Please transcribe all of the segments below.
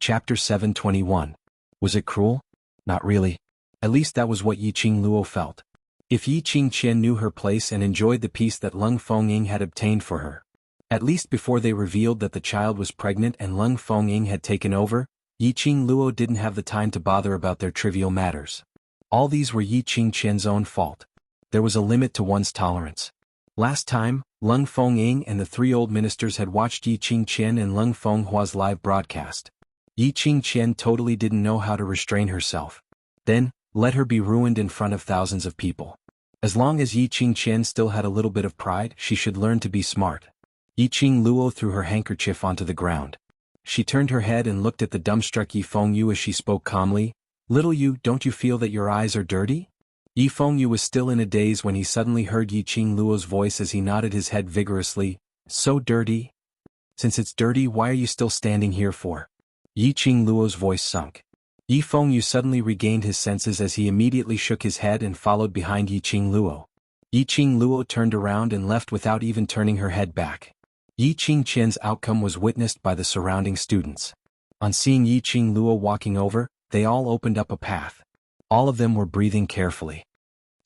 Chapter 721. Was it cruel? Not really. At least that was what Yiqing Luo felt. If Yi Qingqian knew her place and enjoyed the peace that Leng Fengying had obtained for her, at least before they revealed that the child was pregnant and Leng Fengying had taken over, Yiqing Luo didn't have the time to bother about their trivial matters. All these were Yi Qingqian's own fault. There was a limit to one's tolerance. Last time, Leng Fengying and the three old ministers had watched Yi Qingqian and Leng Fenghua's live broadcast. Yi Qingqian totally didn't know how to restrain herself. Then, let her be ruined in front of thousands of people. As long as Yi Qingqian still had a little bit of pride, she should learn to be smart. Yiqing Luo threw her handkerchief onto the ground. She turned her head and looked at the dumbstruck Yi Fengyu as she spoke calmly. "Little Yu, don't you feel that your eyes are dirty?" Yi Fengyu was still in a daze when he suddenly heard Yiqing Luo's voice as he nodded his head vigorously. "So dirty? Since it's dirty, why are you still standing here for?" Yiqing Luo's voice sunk. Yi Fengyu suddenly regained his senses as he immediately shook his head and followed behind Yiqing Luo. Yiqing Luo turned around and left without even turning her head back. Yi Qingqian's outcome was witnessed by the surrounding students. On seeing Yiqing Luo walking over, they all opened up a path. All of them were breathing carefully.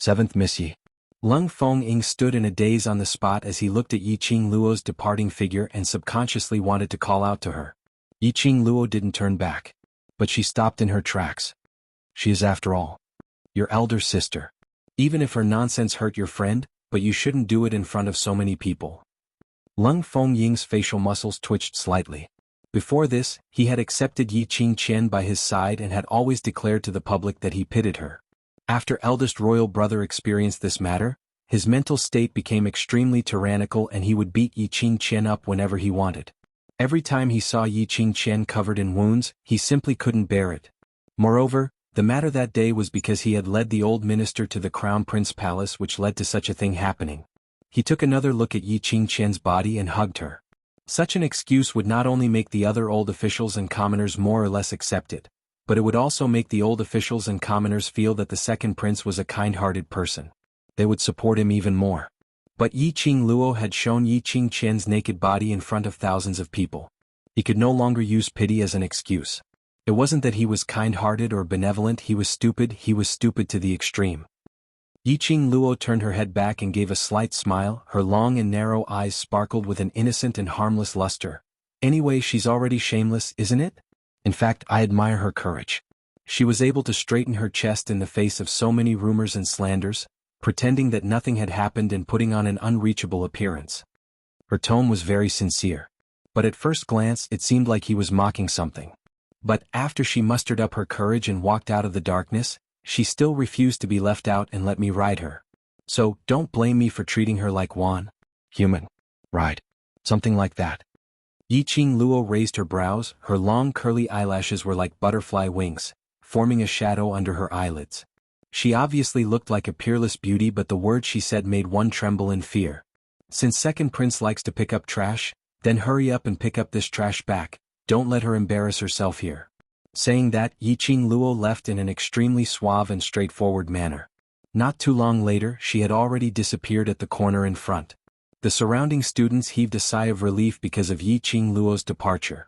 7th Miss Yi. Leng Fengying stood in a daze on the spot as he looked at Yiqing Luo's departing figure and subconsciously wanted to call out to her. Yiqing Luo didn't turn back. But she stopped in her tracks. She is, after all, your elder sister. Even if her nonsense hurt your friend, but you shouldn't do it in front of so many people. Leng Fengying's facial muscles twitched slightly. Before this, he had accepted Yi Qingqian by his side and had always declared to the public that he pitied her. After eldest royal brother experienced this matter, his mental state became extremely tyrannical and he would beat Yi Qingqian up whenever he wanted. Every time he saw Yi Qingqian covered in wounds, he simply couldn't bear it. Moreover, the matter that day was because he had led the old minister to the Crown Prince Palace, which led to such a thing happening. He took another look at Yi Qingqian's body and hugged her. Such an excuse would not only make the other old officials and commoners more or less accept it, but it would also make the old officials and commoners feel that the second prince was a kind-hearted person. They would support him even more. But Yiqing Luo had shown Yi Qingqian's naked body in front of thousands of people. He could no longer use pity as an excuse. It wasn't that he was kind-hearted or benevolent, he was stupid to the extreme. Yiqing Luo turned her head back and gave a slight smile, her long and narrow eyes sparkled with an innocent and harmless luster. "Anyway, she's already shameless, isn't it? In fact, I admire her courage. She was able to straighten her chest in the face of so many rumors and slanders, pretending that nothing had happened and putting on an unreachable appearance." Her tone was very sincere. But at first glance it seemed like he was mocking something. But after she mustered up her courage and walked out of the darkness, she still refused to be left out and let me ride her. So, don't blame me for treating her like one human. Right. Something like that. Yiqing Luo raised her brows, her long curly eyelashes were like butterfly wings, forming a shadow under her eyelids. She obviously looked like a peerless beauty, but the words she said made one tremble in fear. "Since second prince likes to pick up trash, then hurry up and pick up this trash back, don't let her embarrass herself here." Saying that, Yiqing Luo left in an extremely suave and straightforward manner. Not too long later, she had already disappeared at the corner in front. The surrounding students heaved a sigh of relief because of Yiqing Luo's departure.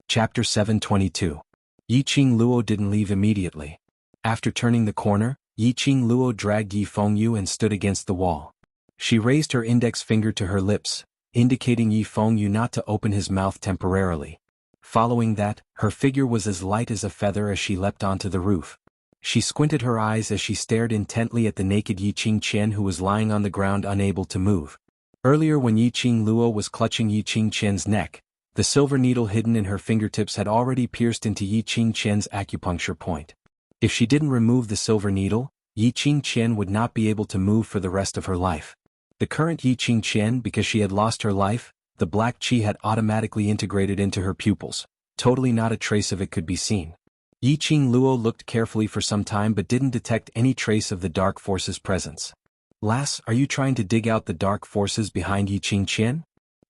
Chapter 722. Yiqing Luo didn't leave immediately. After turning the corner, Yiqing Luo dragged Yi Fengyu and stood against the wall. She raised her index finger to her lips, indicating Yi Fengyu not to open his mouth temporarily. Following that, her figure was as light as a feather as she leapt onto the roof. She squinted her eyes as she stared intently at the naked Yi Qingqian, who was lying on the ground unable to move. Earlier, when Yiqing Luo was clutching Yi Qingqian's neck, the silver needle hidden in her fingertips had already pierced into Yi Qingqian's acupuncture point. If she didn't remove the silver needle, Yi Qingqian would not be able to move for the rest of her life. The current Yi Qingqian, because she had lost her life, the black qi had automatically integrated into her pupils. Totally not a trace of it could be seen. Yiqing Luo looked carefully for some time but didn't detect any trace of the dark force's presence. "Lass, are you trying to dig out the dark forces behind Yi Qingqian?"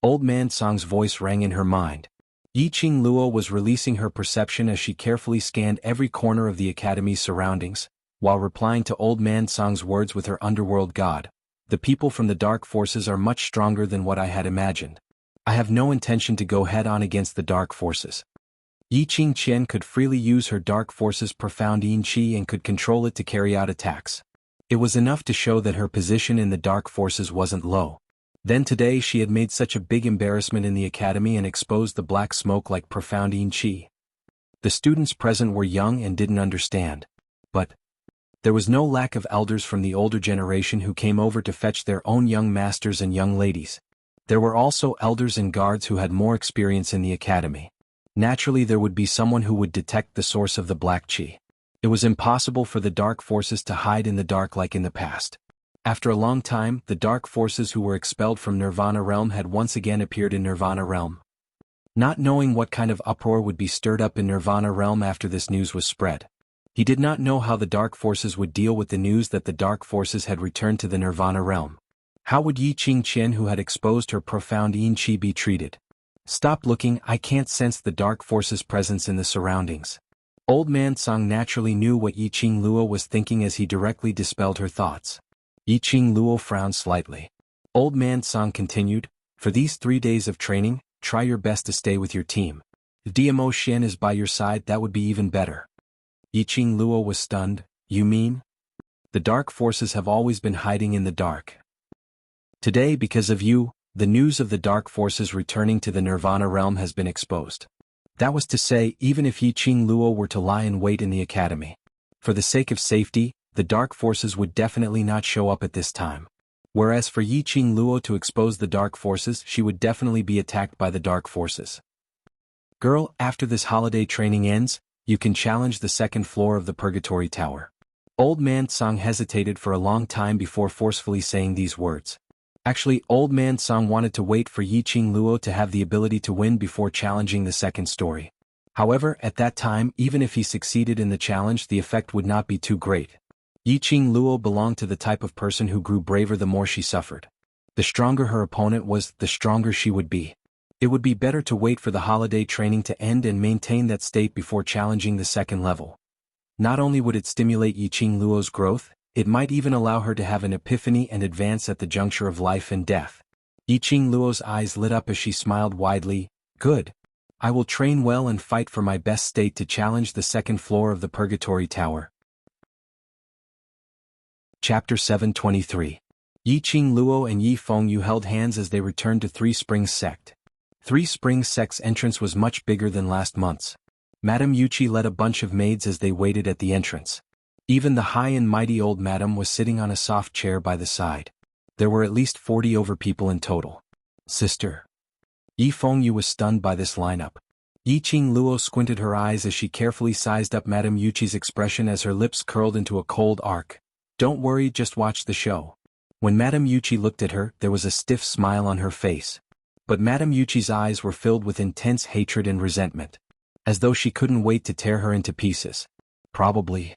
Old Man Song's voice rang in her mind. Yiqing Luo was releasing her perception as she carefully scanned every corner of the academy's surroundings, while replying to Old Man Song's words with her underworld god. "The people from the dark forces are much stronger than what I had imagined. I have no intention to go head-on against the dark forces. Yi Qingqian could freely use her dark force's profound yin qi and could control it to carry out attacks. It was enough to show that her position in the dark forces wasn't low. Then today she had made such a big embarrassment in the academy and exposed the black smoke like profound yin qi. The students present were young and didn't understand. But there was no lack of elders from the older generation who came over to fetch their own young masters and young ladies. There were also elders and guards who had more experience in the academy. Naturally, there would be someone who would detect the source of the black qi. It was impossible for the dark forces to hide in the dark like in the past. After a long time, the dark forces who were expelled from Nirvana realm had once again appeared in Nirvana realm. Not knowing what kind of uproar would be stirred up in Nirvana realm after this news was spread. He did not know how the dark forces would deal with the news that the dark forces had returned to the Nirvana realm. How would Yi Qingqian, who had exposed her profound yin qi, be treated? Stop looking, I can't sense the dark forces' presence in the surroundings. Old Man Song naturally knew what Yi Qingluo was thinking as he directly dispelled her thoughts. Yi Qingluo frowned slightly. Old Man Song continued, for these 3 days of training, try your best to stay with your team. If DMO Shen is by your side, that would be even better. Yi Qingluo was stunned. You mean? The dark forces have always been hiding in the dark. Today, because of you, the news of the dark forces returning to the Nirvana realm has been exposed. That was to say, even if Yi Qingluo were to lie in wait in the academy. For the sake of safety, the dark forces would definitely not show up at this time. Whereas for Yi Qingluo to expose the dark forces, she would definitely be attacked by the dark forces. Girl, after this holiday training ends, you can challenge the second floor of the Purgatory Tower. Old Man Song hesitated for a long time before forcefully saying these words. Actually, Old Man Song wanted to wait for Yi Qingluo to have the ability to win before challenging the second story. However, at that time, even if he succeeded in the challenge, the effect would not be too great. Yi Qingluo belonged to the type of person who grew braver the more she suffered. The stronger her opponent was, the stronger she would be. It would be better to wait for the holiday training to end and maintain that state before challenging the second level. Not only would it stimulate Yi Qingluo's growth, it might even allow her to have an epiphany and advance at the juncture of life and death. Yi Qingluo's eyes lit up as she smiled widely. Good. I will train well and fight for my best state to challenge the second floor of the Purgatory Tower. Chapter 723. Yi Qingluo and Yi Fengyu held hands as they returned to Three Springs Sect. Three Springs Sect's entrance was much bigger than last month's. Madame Yuchi led a bunch of maids as they waited at the entrance. Even the high and mighty old madam was sitting on a soft chair by the side. There were at least 40 over people in total. Sister. Yi Fengyu was stunned by this lineup. Yi Qingluo squinted her eyes as she carefully sized up Madame Yuchi's expression as her lips curled into a cold arc. Don't worry, just watch the show. When Madame Yuchi looked at her, there was a stiff smile on her face. But Madame Yuchi's eyes were filled with intense hatred and resentment. As though she couldn't wait to tear her into pieces. Probably.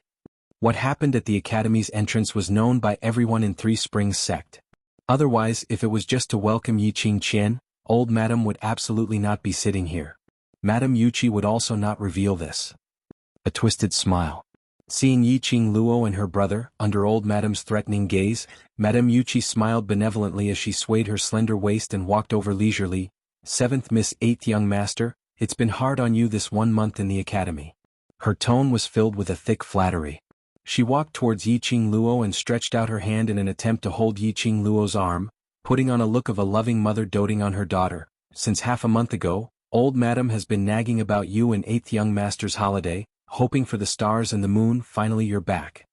What happened at the academy's entrance was known by everyone in Three Springs Sect. Otherwise, if it was just to welcome Yi Qingqian, old Madam would absolutely not be sitting here. Madame Yuchi would also not reveal this. A twisted smile. Seeing Yi Qingluo and her brother, under old Madam's threatening gaze, Madame Yuchi smiled benevolently as she swayed her slender waist and walked over leisurely. 7th Miss 8th Young Master, it's been hard on you this 1 month in the academy. Her tone was filled with a thick flattery. She walked towards Yi Qingluo and stretched out her hand in an attempt to hold Yi Qingluo's arm, putting on a look of a loving mother doting on her daughter. Since half a month ago, old Madam has been nagging about you and 8th Young Master's holiday, hoping for the stars and the moon. Finally you're back.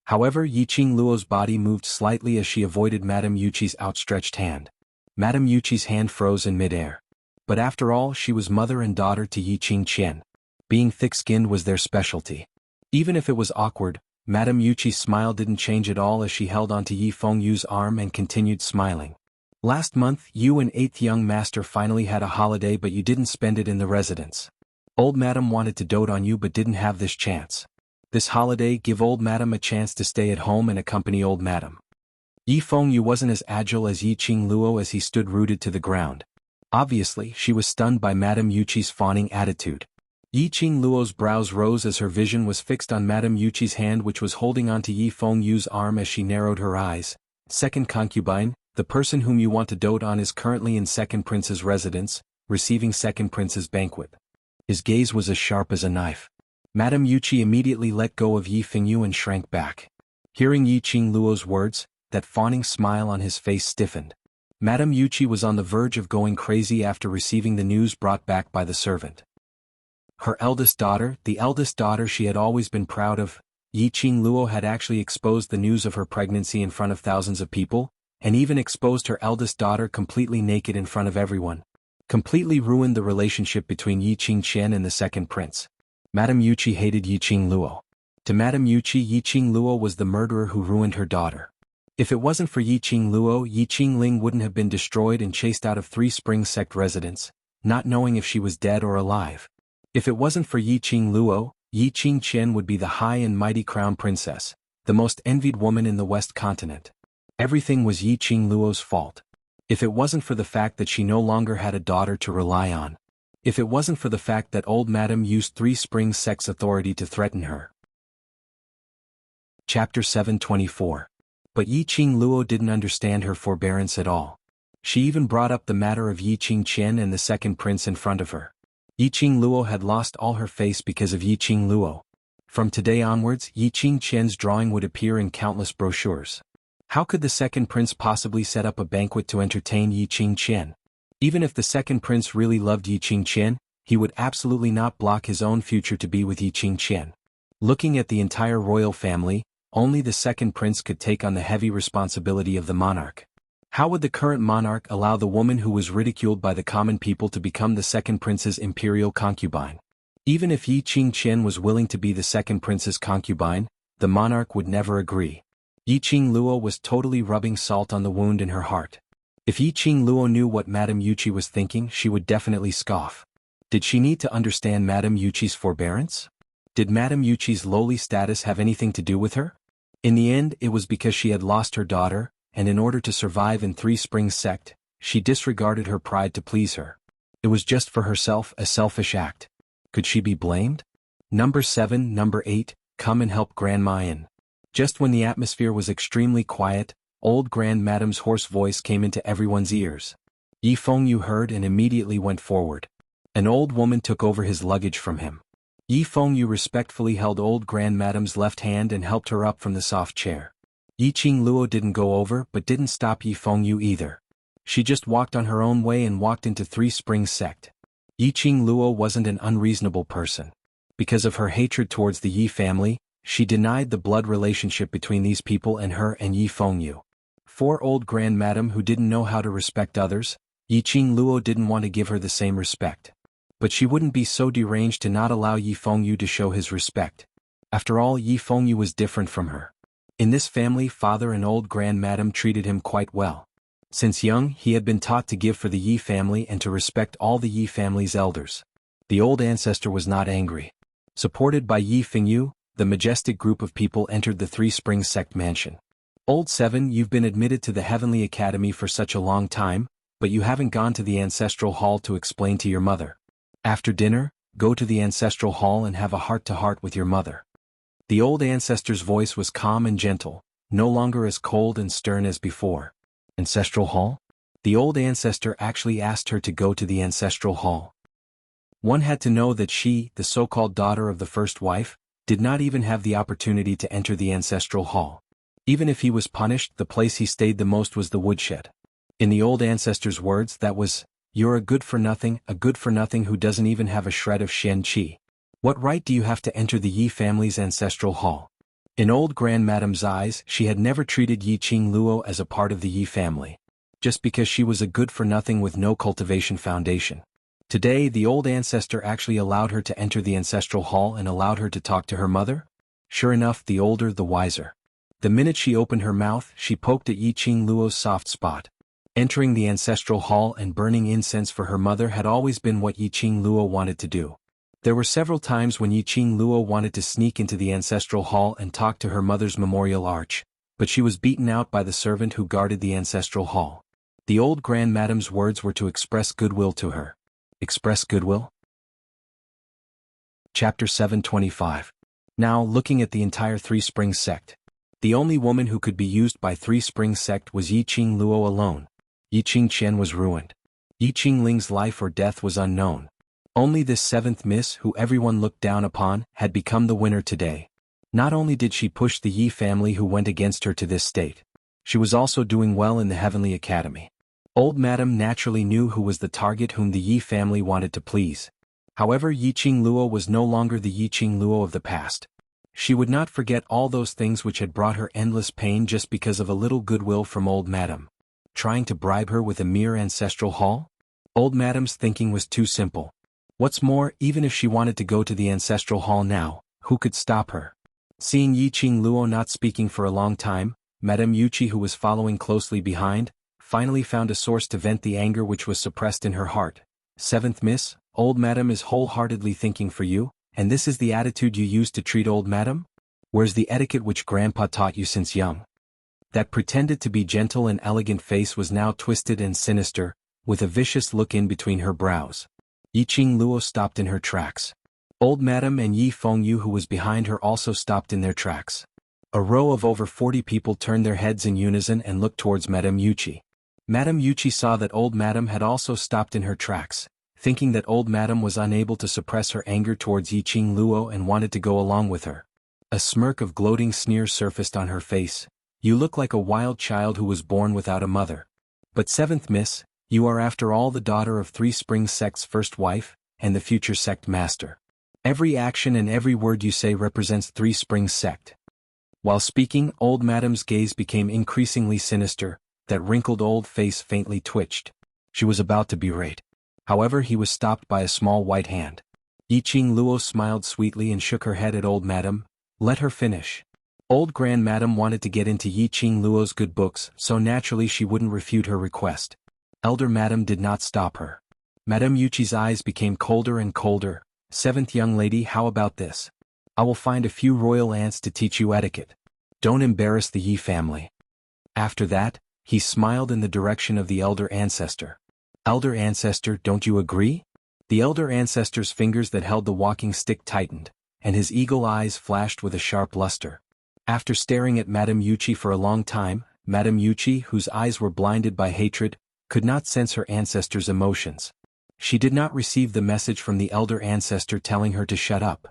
However, Yi Qingluo's body moved slightly as she avoided Madame Yuchi's outstretched hand. Madame Yuchi's hand froze in midair. But after all, she was mother and daughter to Yi Qingqian. Being thick-skinned was their specialty. Even if it was awkward, Madame Yuchi's smile didn't change at all as she held onto Yi Fengyu's arm and continued smiling. Last month, you and 8th Young Master finally had a holiday, but you didn't spend it in the residence. Old Madam wanted to dote on you but didn't have this chance. This holiday, give Old Madam a chance to stay at home and accompany Old Madam. Yi Fengyu wasn't as agile as Yi Qingluo as he stood rooted to the ground. Obviously, she was stunned by Madame Yuchi's fawning attitude. Yi Qingluo's brows rose as her vision was fixed on Madame Yuchi's hand, which was holding onto Yi Fengyu's arm as she narrowed her eyes. Second concubine, the person whom you want to dote on is currently in Second Prince's residence, receiving Second Prince's banquet. His gaze was as sharp as a knife. Madame Yuchi immediately let go of Yi Fengyu and shrank back. Hearing Yi Qingluo's words, that fawning smile on his face stiffened. Madame Yuchi was on the verge of going crazy after receiving the news brought back by the servant. Her eldest daughter, the eldest daughter she had always been proud of, Yi Qingluo had actually exposed the news of her pregnancy in front of thousands of people, and even exposed her eldest daughter completely naked in front of everyone. Completely ruined the relationship between Yi Qingqian and the second prince. Madame Yuchi hated Yi Qingluo. To Madame Yuchi, Yi Qingluo was the murderer who ruined her daughter. If it wasn't for Yi Qingluo, Yi Qingling wouldn't have been destroyed and chased out of Three Springs sect residence, not knowing if she was dead or alive. If it wasn't for Yi Qingluo, Yi Qingqian would be the high and mighty crown princess, the most envied woman in the West continent. Everything was Yi Qingluo's fault. If it wasn't for the fact that she no longer had a daughter to rely on. If it wasn't for the fact that old Madame used Three Springs sect's authority to threaten her. Chapter 724. But Yi Qingluo didn't understand her forbearance at all. She even brought up the matter of Yi Qingqian and the second prince in front of her. Yi Qingluo had lost all her face because of Yi Qingluo. From today onwards, Yi Qingqian's drawing would appear in countless brochures. How could the second prince possibly set up a banquet to entertain Yi Qingqian? Even if the second prince really loved Yi Qingqian, he would absolutely not block his own future to be with Yi Qingqian. Looking at the entire royal family, only the second prince could take on the heavy responsibility of the monarch. How would the current monarch allow the woman who was ridiculed by the common people to become the second prince's imperial concubine? Even if Yi Qingqian was willing to be the second prince's concubine, the monarch would never agree. Yi Qingluo was totally rubbing salt on the wound in her heart. If Yi Qingluo knew what Madame Yuchi was thinking, she would definitely scoff. Did she need to understand Madame Yuchi's forbearance? Did Madame Yuchi's lowly status have anything to do with her? In the end, it was because she had lost her daughter, and in order to survive in Three Springs sect, she disregarded her pride to please her. It was just for herself, a selfish act. Could she be blamed? Number 7, Number 8, come and help Grandma in. Just when the atmosphere was extremely quiet, old Grand Madame's hoarse voice came into everyone's ears. Yi Fengyu heard and immediately went forward. An old woman took over his luggage from him. Yi Fengyu respectfully held old Grand Madame's left hand and helped her up from the soft chair. Yi Qingluo didn't go over but didn't stop Yi Fengyu either. She just walked on her own way and walked into Three Springs sect. Yi Qingluo wasn't an unreasonable person. Because of her hatred towards the Yi family, she denied the blood relationship between these people and her and Yi Fengyu. For old Grand Madame who didn't know how to respect others, Yi Qingluo didn't want to give her the same respect. But she wouldn't be so deranged to not allow Yi Fengyu to show his respect. After all, Yi Fengyu was different from her. In this family, father and old Grand Madame treated him quite well. Since young, he had been taught to give for the Yi family and to respect all the Yi family's elders. The old ancestor was not angry. Supported by Yi Fengyu, the majestic group of people entered the Three Springs sect mansion. Old 7, you've been admitted to the Heavenly Academy for such a long time, but you haven't gone to the ancestral hall to explain to your mother. After dinner, go to the ancestral hall and have a heart-to-heart with your mother. The old ancestor's voice was calm and gentle, no longer as cold and stern as before. Ancestral hall? The old ancestor actually asked her to go to the ancestral hall. One had to know that she, the so-called daughter of the first wife, did not even have the opportunity to enter the ancestral hall. Even if he was punished, the place he stayed the most was the woodshed. In the old ancestor's words, that was, "You're a good-for-nothing who doesn't even have a shred of xianxia. What right do you have to enter the Yi family's ancestral hall?" In old Grand Madame's eyes, she had never treated Yi Qingluo as a part of the Yi family. Just because she was a good-for-nothing with no cultivation foundation. Today, the old ancestor actually allowed her to enter the ancestral hall and allowed her to talk to her mother? Sure enough, the older the wiser. The minute she opened her mouth, she poked at Yi Qingluo's soft spot. Entering the ancestral hall and burning incense for her mother had always been what Yi Qingluo wanted to do. There were several times when Yi Qingluo wanted to sneak into the ancestral hall and talk to her mother's memorial arch, but she was beaten out by the servant who guarded the ancestral hall. The old Grand Madame's words were to express goodwill to her. Express goodwill? Chapter 725. Now, looking at the entire Three Springs sect. The only woman who could be used by Three Springs sect was Yi Qingluo alone. Yi Qingqian was ruined. Yi Qingling's life or death was unknown. Only this seventh miss, who everyone looked down upon, had become the winner today. Not only did she push the Yi family who went against her to this state, she was also doing well in the Heavenly Academy. Old Madam naturally knew who was the target whom the Yi family wanted to please. However, Yi Qingluo was no longer the Yi Qingluo of the past. She would not forget all those things which had brought her endless pain just because of a little goodwill from Old Madam. Trying to bribe her with a mere ancestral hall? Old Madam's thinking was too simple. What's more, even if she wanted to go to the ancestral hall now, who could stop her? Seeing Yi Qingluo not speaking for a long time, Madame Yuchi, who was following closely behind, finally found a source to vent the anger which was suppressed in her heart. Seventh miss, Old Madam is wholeheartedly thinking for you, and this is the attitude you use to treat Old Madam? Where's the etiquette which Grandpa taught you since young? That pretended to be gentle and elegant face was now twisted and sinister, with a vicious look in between her brows. Yi Qingluo stopped in her tracks. Old Madam and Yi Fengyu, who was behind her, also stopped in their tracks. A row of over 40 people turned their heads in unison and looked towards Madame Yuchi. Madame Yuchi saw that Old Madam had also stopped in her tracks, thinking that Old Madam was unable to suppress her anger towards Yi Qingluo and wanted to go along with her. A smirk of gloating sneer surfaced on her face. You look like a wild child who was born without a mother. But seventh miss, you are after all the daughter of Three Springs Sect's first wife, and the future sect master. Every action and every word you say represents Three Springs Sect. While speaking, Old Madam's gaze became increasingly sinister, that wrinkled old face faintly twitched. She was about to berate. However, he was stopped by a small white hand. Yi Qingluo smiled sweetly and shook her head at Old Madam. Let her finish. Old Grand Madam wanted to get into Yi Qingluo's good books, so naturally she wouldn't refute her request. Elder Madam did not stop her. Madame Yuchi's eyes became colder and colder. Seventh young lady, how about this? I will find a few royal aunts to teach you etiquette. Don't embarrass the Yi family. After that, he smiled in the direction of the elder ancestor. Elder ancestor, don't you agree? The elder ancestor's fingers that held the walking stick tightened, and his eagle eyes flashed with a sharp luster. After staring at Madame Yuchi for a long time, Madame Yuchi, whose eyes were blinded by hatred, could not sense her ancestor's emotions. She did not receive the message from the elder ancestor telling her to shut up.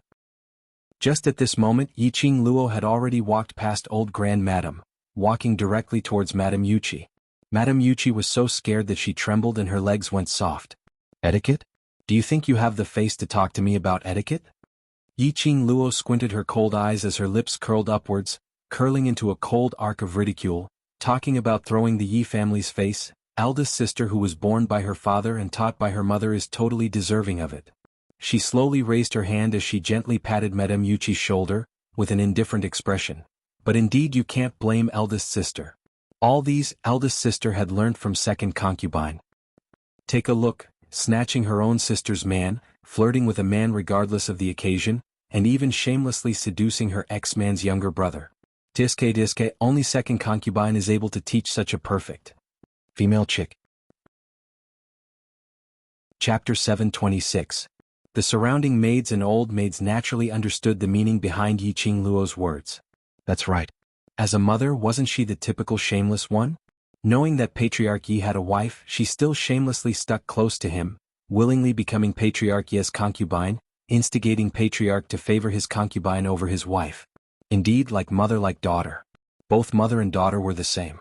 Just at this moment, Yi Qingluo had already walked past Old Grand Madam, walking directly towards Madame Yuchi. Madame Yuchi was so scared that she trembled and her legs went soft. Etiquette? Do you think you have the face to talk to me about etiquette? Yi Qingluo squinted her cold eyes as her lips curled upwards, curling into a cold arc of ridicule, talking about throwing the Yi family's face. Eldest sister who was born by her father and taught by her mother is totally deserving of it. She slowly raised her hand as she gently patted Madame Yuchi's shoulder, with an indifferent expression. But indeed you can't blame eldest sister. All these eldest sister had learned from second concubine. Take a look, snatching her own sister's man, flirting with a man regardless of the occasion, and even shamelessly seducing her ex-man's younger brother. Diske, only second concubine is able to teach such a perfect female chick. Chapter 726. The surrounding maids and old maids naturally understood the meaning behind Yi Qingluo's words. That's right. As a mother, wasn't she the typical shameless one? Knowing that Patriarch Yi had a wife, she still shamelessly stuck close to him, willingly becoming Patriarch Yi's concubine, instigating Patriarch to favor his concubine over his wife. Indeed, like mother like daughter. Both mother and daughter were the same.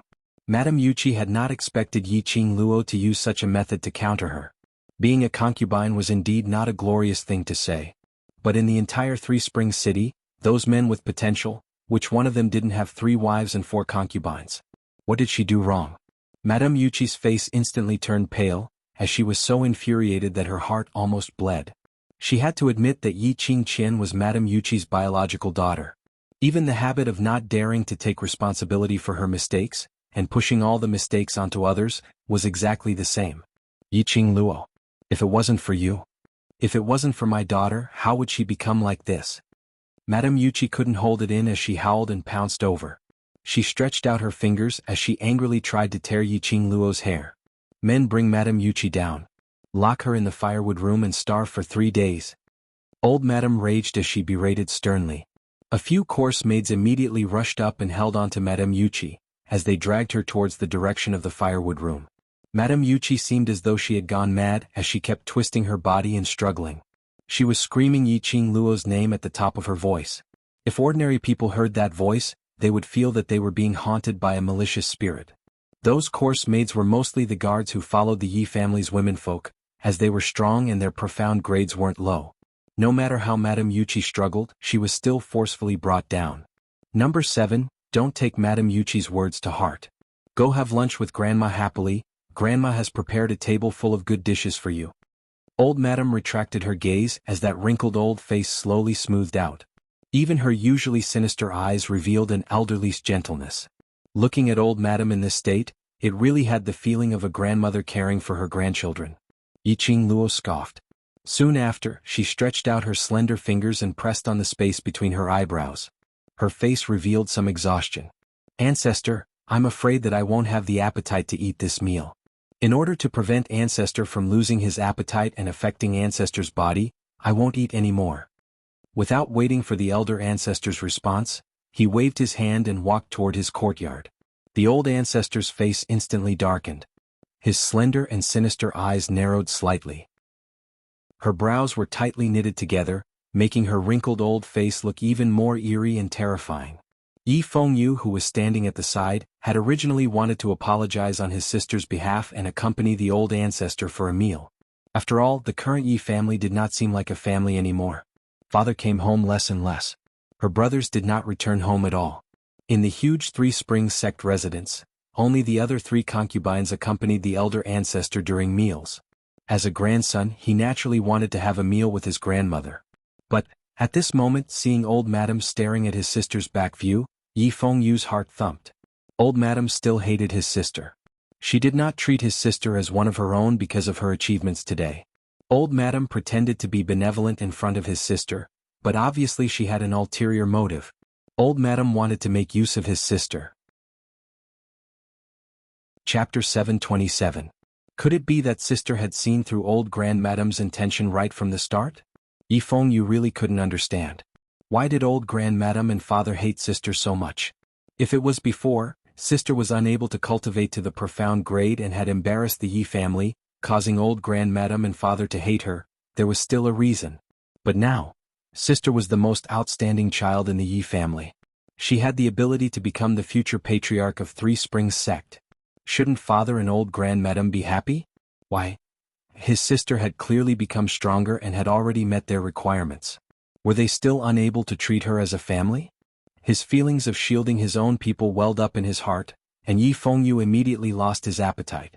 Madame Yuchi had not expected Yi Qingluo to use such a method to counter her. Being a concubine was indeed not a glorious thing to say. But in the entire Three Springs city, those men with potential, which one of them didn't have 3 wives and 4 concubines? What did she do wrong? Madame Yuchi's face instantly turned pale, as she was so infuriated that her heart almost bled. She had to admit that Yi Qingqian was Madame Yuchi's biological daughter. Even the habit of not daring to take responsibility for her mistakes, and pushing all the mistakes onto others, was exactly the same. Yi Qingluo. If it wasn't for you, if it wasn't for my daughter, how would she become like this? Madame Yuchi couldn't hold it in as she howled and pounced over. She stretched out her fingers as she angrily tried to tear Yi Qingluo's hair. Men, bring Madame Yuchi down. Lock her in the firewood room and starve for 3 days. Old Madame raged as she berated sternly. A few coarse maids immediately rushed up and held on to Madame Yuchi, as they dragged her towards the direction of the firewood room. Madame Yuchi seemed as though she had gone mad as she kept twisting her body and struggling. She was screaming Yiqing Luo's name at the top of her voice. If ordinary people heard that voice, they would feel that they were being haunted by a malicious spirit. Those course maids were mostly the guards who followed the Yi family's womenfolk, as they were strong and their profound grades weren't low. No matter how Madame Yuchi struggled, she was still forcefully brought down. Number 7, don't take Madame Yuchi's words to heart. Go have lunch with Grandma happily. Grandma has prepared a table full of good dishes for you. Old Madame retracted her gaze as that wrinkled old face slowly smoothed out. Even her usually sinister eyes revealed an elderly's gentleness. Looking at Old Madame in this state, it really had the feeling of a grandmother caring for her grandchildren. Yiqing Luo scoffed. Soon after, she stretched out her slender fingers and pressed on the space between her eyebrows. Her face revealed some exhaustion. Ancestor, I'm afraid that I won't have the appetite to eat this meal. In order to prevent Ancestor from losing his appetite and affecting Ancestor's body, I won't eat any more. Without waiting for the elder Ancestor's response, he waved his hand and walked toward his courtyard. The old Ancestor's face instantly darkened. His slender and sinister eyes narrowed slightly. Her brows were tightly knitted together, making her wrinkled old face look even more eerie and terrifying. Yi Fengyu, who was standing at the side, had originally wanted to apologize on his sister's behalf and accompany the old Ancestor for a meal. After all, the current Yi family did not seem like a family anymore. Father came home less and less. Her brothers did not return home at all. In the huge Three Springs sect residence, only the other 3 concubines accompanied the elder Ancestor during meals. As a grandson, he naturally wanted to have a meal with his grandmother. But, at this moment, seeing Old Madame staring at his sister's back view, Yi Fengyu's heart thumped. Old Madame still hated his sister. She did not treat his sister as one of her own because of her achievements today. Old Madame pretended to be benevolent in front of his sister, but obviously she had an ulterior motive. Old Madame wanted to make use of his sister. Chapter 727. Could it be that sister had seen through old Grandmadame's intention right from the start? Yi Fengyu really couldn't understand. Why did old Grandmadame and father hate sister so much? If it was before, sister was unable to cultivate to the profound grade and had embarrassed the Yi family, causing old Grandmadame and father to hate her, there was still a reason. But now, sister was the most outstanding child in the Yi family. She had the ability to become the future patriarch of Three Springs sect. Shouldn't father and old Grandmadame be happy? Why? His sister had clearly become stronger and had already met their requirements. Were they still unable to treat her as a family? His feelings of shielding his own people welled up in his heart, and Yi Fengyu immediately lost his appetite.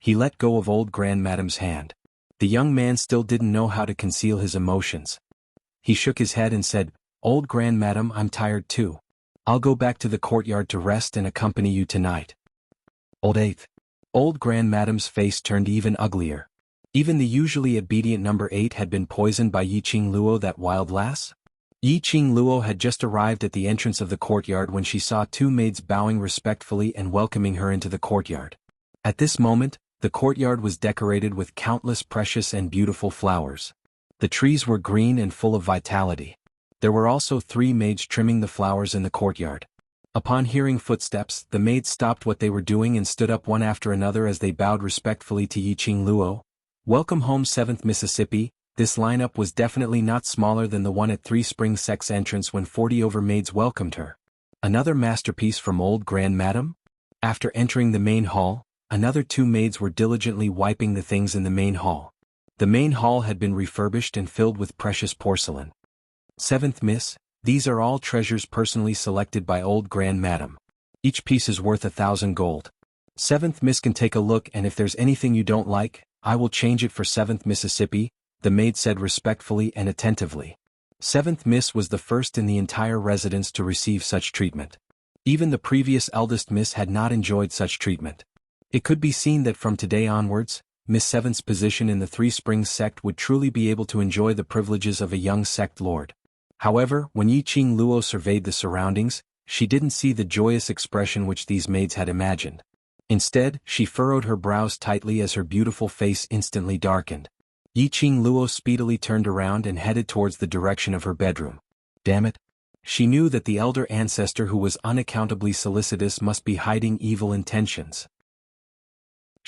He let go of old Grandmadame's hand. The young man still didn't know how to conceal his emotions. He shook his head and said, "Old Grandmadame, I'm tired too. I'll go back to the courtyard to rest and accompany you tonight." Old 8th. Old Grandmadame's face turned even uglier. Even the usually obedient number 8 had been poisoned by Yiqing Luo, that wild lass? Yiqing Luo had just arrived at the entrance of the courtyard when she saw 2 maids bowing respectfully and welcoming her into the courtyard. At this moment, the courtyard was decorated with countless precious and beautiful flowers. The trees were green and full of vitality. There were also 3 maids trimming the flowers in the courtyard. Upon hearing footsteps, the maids stopped what they were doing and stood up one after another as they bowed respectfully to Yiqing Luo. Welcome home 7th Mississippi. This lineup was definitely not smaller than the one at Three Springs sect's entrance when 40 over maids welcomed her. Another masterpiece from old Grandmadame? After entering the main hall, another 2 maids were diligently wiping the things in the main hall. The main hall had been refurbished and filled with precious porcelain. 7th Miss, these are all treasures personally selected by old Grandmadame. Each piece is worth 1,000 gold. 7th Miss can take a look, and if there's anything you don't like, I will change it for 7th Mississippi, the maid said respectfully and attentively. 7th Miss was the first in the entire residence to receive such treatment. Even the previous eldest Miss had not enjoyed such treatment. It could be seen that from today onwards, Miss 7th's position in the Three Springs sect would truly be able to enjoy the privileges of a young sect lord. However, when Yiqing Luo surveyed the surroundings, she didn't see the joyous expression which these maids had imagined. Instead, she furrowed her brows tightly as her beautiful face instantly darkened. Yiqing Luo speedily turned around and headed towards the direction of her bedroom. Damn it. She knew that the elder ancestor who was unaccountably solicitous must be hiding evil intentions.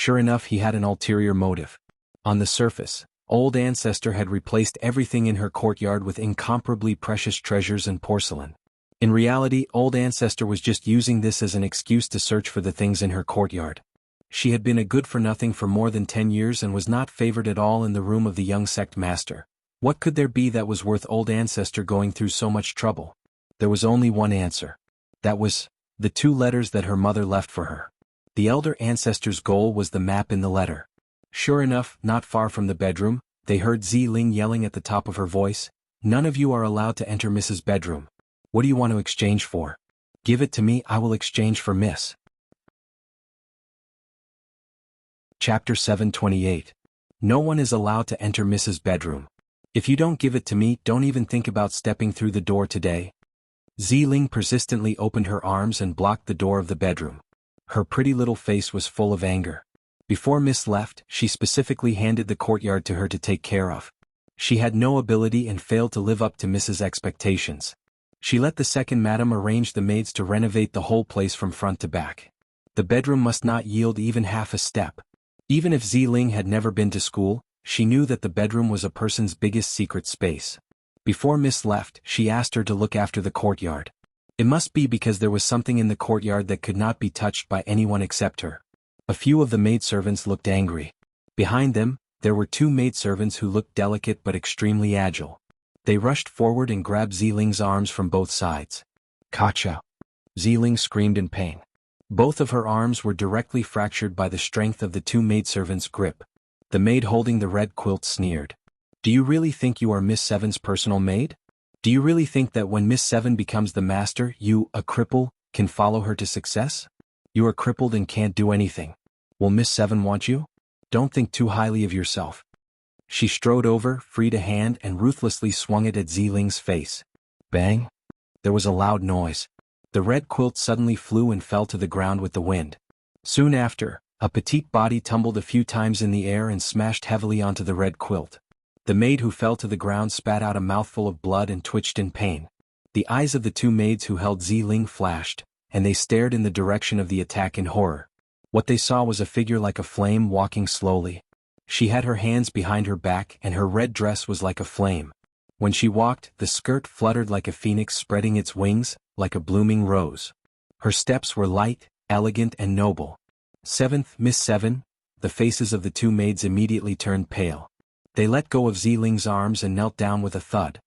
Sure enough, he had an ulterior motive. On the surface, old ancestor had replaced everything in her courtyard with incomparably precious treasures and porcelain. In reality, old ancestor was just using this as an excuse to search for the things in her courtyard. She had been a good-for-nothing for more than 10 years and was not favored at all in the room of the young sect master. What could there be that was worth old ancestor going through so much trouble? There was only one answer. That was the 2 letters that her mother left for her. The elder ancestor's goal was the map in the letter. Sure enough, not far from the bedroom, they heard Ziling yelling at the top of her voice, "None of you are allowed to enter Mrs. bedroom. What do you want to exchange for? Give it to me, I will exchange for Miss." Chapter 728. No one is allowed to enter Mrs. bedroom. If you don't give it to me, don't even think about stepping through the door today. Ziling persistently opened her arms and blocked the door of the bedroom. Her pretty little face was full of anger. Before Miss left, she specifically handed the courtyard to her to take care of. She had no ability and failed to live up to Mrs. expectations. She let the second madam arrange the maids to renovate the whole place from front to back. The bedroom must not yield even half a step. Even if Ziling had never been to school, she knew that the bedroom was a person's biggest secret space. Before Miss left, she asked her to look after the courtyard. It must be because there was something in the courtyard that could not be touched by anyone except her. A few of the maidservants looked angry. Behind them, there were 2 maidservants who looked delicate but extremely agile. They rushed forward and grabbed Ziling's arms from both sides. "Gotcha!" Ziling screamed in pain. Both of her arms were directly fractured by the strength of the 2 maidservants' grip. The maid holding the red quilt sneered. "Do you really think you are Miss Seven's personal maid? Do you really think that when Miss Seven becomes the master, you, a cripple, can follow her to success? You are crippled and can't do anything. Will Miss Seven want you? Don't think too highly of yourself." She strode over, freed a hand and ruthlessly swung it at Ziling's face. Bang! There was a loud noise. The red quilt suddenly flew and fell to the ground with the wind. Soon after, a petite body tumbled a few times in the air and smashed heavily onto the red quilt. The maid who fell to the ground spat out a mouthful of blood and twitched in pain. The eyes of the 2 maids who held Ziling flashed, and they stared in the direction of the attack in horror. What they saw was a figure like a flame walking slowly. She had her hands behind her back and her red dress was like a flame. When she walked, the skirt fluttered like a phoenix spreading its wings, like a blooming rose. Her steps were light, elegant and noble. "Seventh, Miss Seven." The faces of the 2 maids immediately turned pale. They let go of Ziling's arms and knelt down with a thud.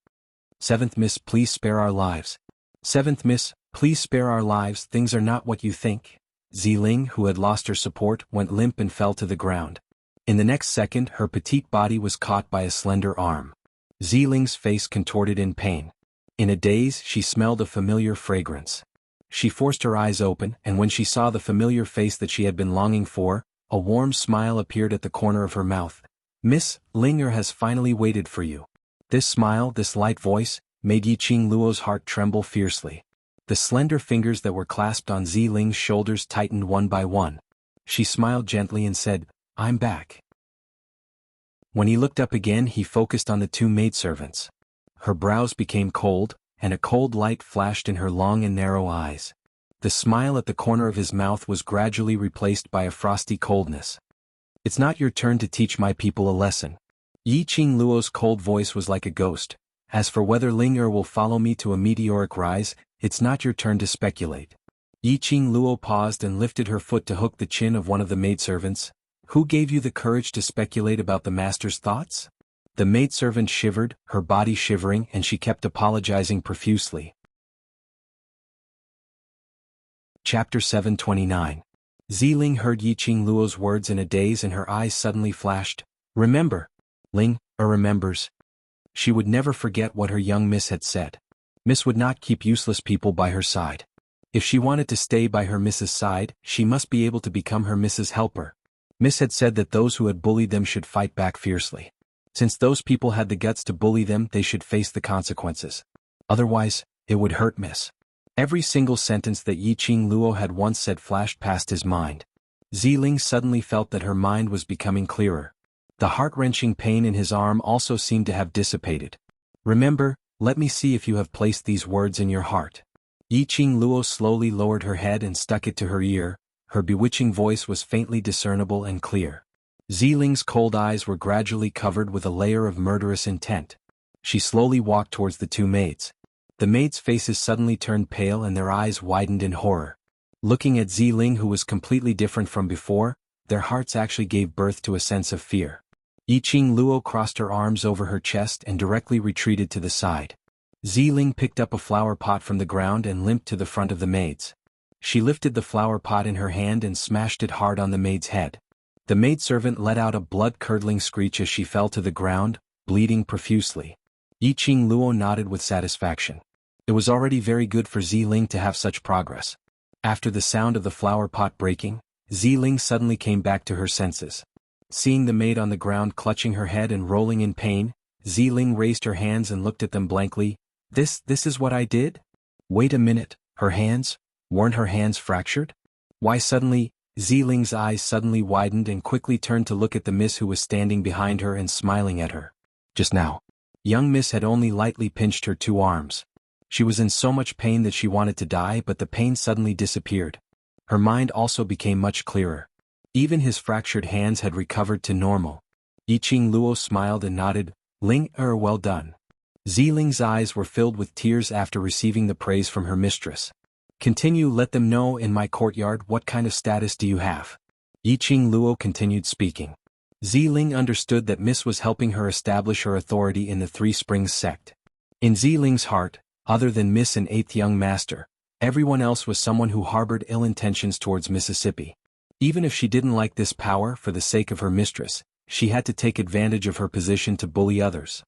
"Seventh Miss, please spare our lives. Seventh Miss, please spare our lives, things are not what you think." Ziling, who had lost her support, went limp and fell to the ground. In the next second, her petite body was caught by a slender arm. Ziling's face contorted in pain. In a daze, she smelled a familiar fragrance. She forced her eyes open, and when she saw the familiar face that she had been longing for, a warm smile appeared at the corner of her mouth. "Miss, Linger has finally waited for you." This smile, this light voice, made Yiqing Luo's heart tremble fiercely. The slender fingers that were clasped on Ziling's shoulders tightened one by one. She smiled gently and said, "I'm back." When he looked up again, he focused on the 2 maidservants. Her brows became cold, and a cold light flashed in her long and narrow eyes. The smile at the corner of his mouth was gradually replaced by a frosty coldness. "It's not your turn to teach my people a lesson." Yiqing Luo's cold voice was like a ghost. "As for whether Linger will follow me to a meteoric rise, it's not your turn to speculate." Yiqing Luo paused and lifted her foot to hook the chin of one of the maidservants. "Who gave you the courage to speculate about the master's thoughts?" The maidservant shivered, her body shivering, and she kept apologizing profusely. Chapter 729. Ziling heard Yiqing Luo's words in a daze and her eyes suddenly flashed. "Remember." Ling remembers. She would never forget what her young miss had said. Miss would not keep useless people by her side. If she wanted to stay by her miss's side, she must be able to become her miss's helper. Miss had said that those who had bullied them should fight back fiercely. Since those people had the guts to bully them, they should face the consequences. Otherwise, it would hurt Miss. Every single sentence that Yiqing Luo had once said flashed past his mind. Ziling suddenly felt that her mind was becoming clearer. The heart-wrenching pain in his arm also seemed to have dissipated. "Remember, let me see if you have placed these words in your heart." Yiqing Luo slowly lowered her head and stuck it to her ear. Her bewitching voice was faintly discernible and clear. Ziling's cold eyes were gradually covered with a layer of murderous intent. She slowly walked towards the two maids. The maids' faces suddenly turned pale and their eyes widened in horror. Looking at Ziling, who was completely different from before, their hearts actually gave birth to a sense of fear. Yiqing Luo crossed her arms over her chest and directly retreated to the side. Ziling picked up a flower pot from the ground and limped to the front of the maids. She lifted the flower pot in her hand and smashed it hard on the maid's head. The maidservant let out a blood-curdling screech as she fell to the ground, bleeding profusely. Yiqing Luo nodded with satisfaction. It was already very good for Ziling to have such progress. After the sound of the flower pot breaking, Ziling suddenly came back to her senses. Seeing the maid on the ground clutching her head and rolling in pain, Ziling raised her hands and looked at them blankly. This is what I did? Wait a minute, her hands? Weren't her hands fractured? Why suddenly? Ziling's eyes suddenly widened and quickly turned to look at the miss who was standing behind her and smiling at her. Just now, young miss had only lightly pinched her two arms. She was in so much pain that she wanted to die, but the pain suddenly disappeared. Her mind also became much clearer. Even his fractured hands had recovered to normal. Yiqing Luo smiled and nodded. Well done. Ziling's eyes were filled with tears after receiving the praise from her mistress. Continue, let them know in my courtyard what kind of status do you have. Yiqing Luo continued speaking. Ziling understood that Miss was helping her establish her authority in the Three Springs sect. In Ziling's heart, other than Miss and Eighth Young Master, everyone else was someone who harbored ill intentions towards Mississippi. Even if she didn't like this power for the sake of her mistress, she had to take advantage of her position to bully others.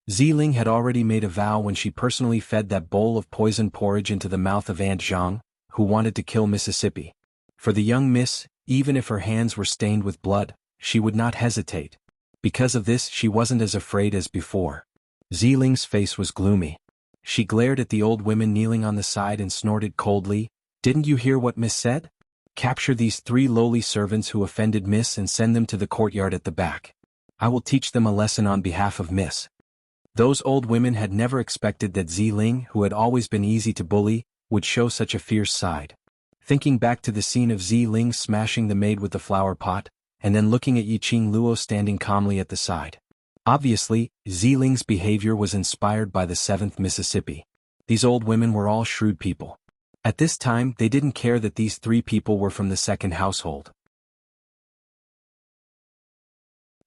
Ziling had already made a vow when she personally fed that bowl of poison porridge into the mouth of Aunt Zhang, who wanted to kill Mississippi. For the young miss, even if her hands were stained with blood, she would not hesitate. Because of this, she wasn't as afraid as before. Ziling's face was gloomy. She glared at the old women kneeling on the side and snorted coldly. Didn't you hear what Miss said? Capture these 3 lowly servants who offended Miss and send them to the courtyard at the back. I will teach them a lesson on behalf of Miss. Those old women had never expected that Ziling, who had always been easy to bully, would show such a fierce side. Thinking back to the scene of Ziling smashing the maid with the flower pot, and then looking at Yiqing Luo standing calmly at the side. Obviously, Ziling's behavior was inspired by the 7th Mississippi. These old women were all shrewd people. At this time, they didn't care that these 3 people were from the 2nd household.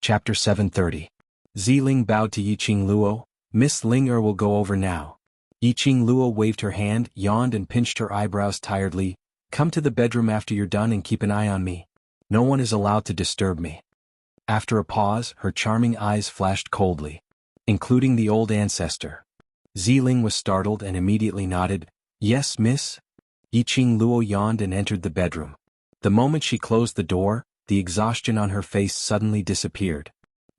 Chapter 730. Ziling bowed to Yiqing Luo. Miss Ling will go over now. Yiqing Luo waved her hand, yawned and pinched her eyebrows tiredly. Come to the bedroom after you're done and keep an eye on me. No one is allowed to disturb me. After a pause, her charming eyes flashed coldly. Including the old ancestor. Ziling was startled and immediately nodded. Yes, miss. Yiqing Luo yawned and entered the bedroom. The moment she closed the door, the exhaustion on her face suddenly disappeared.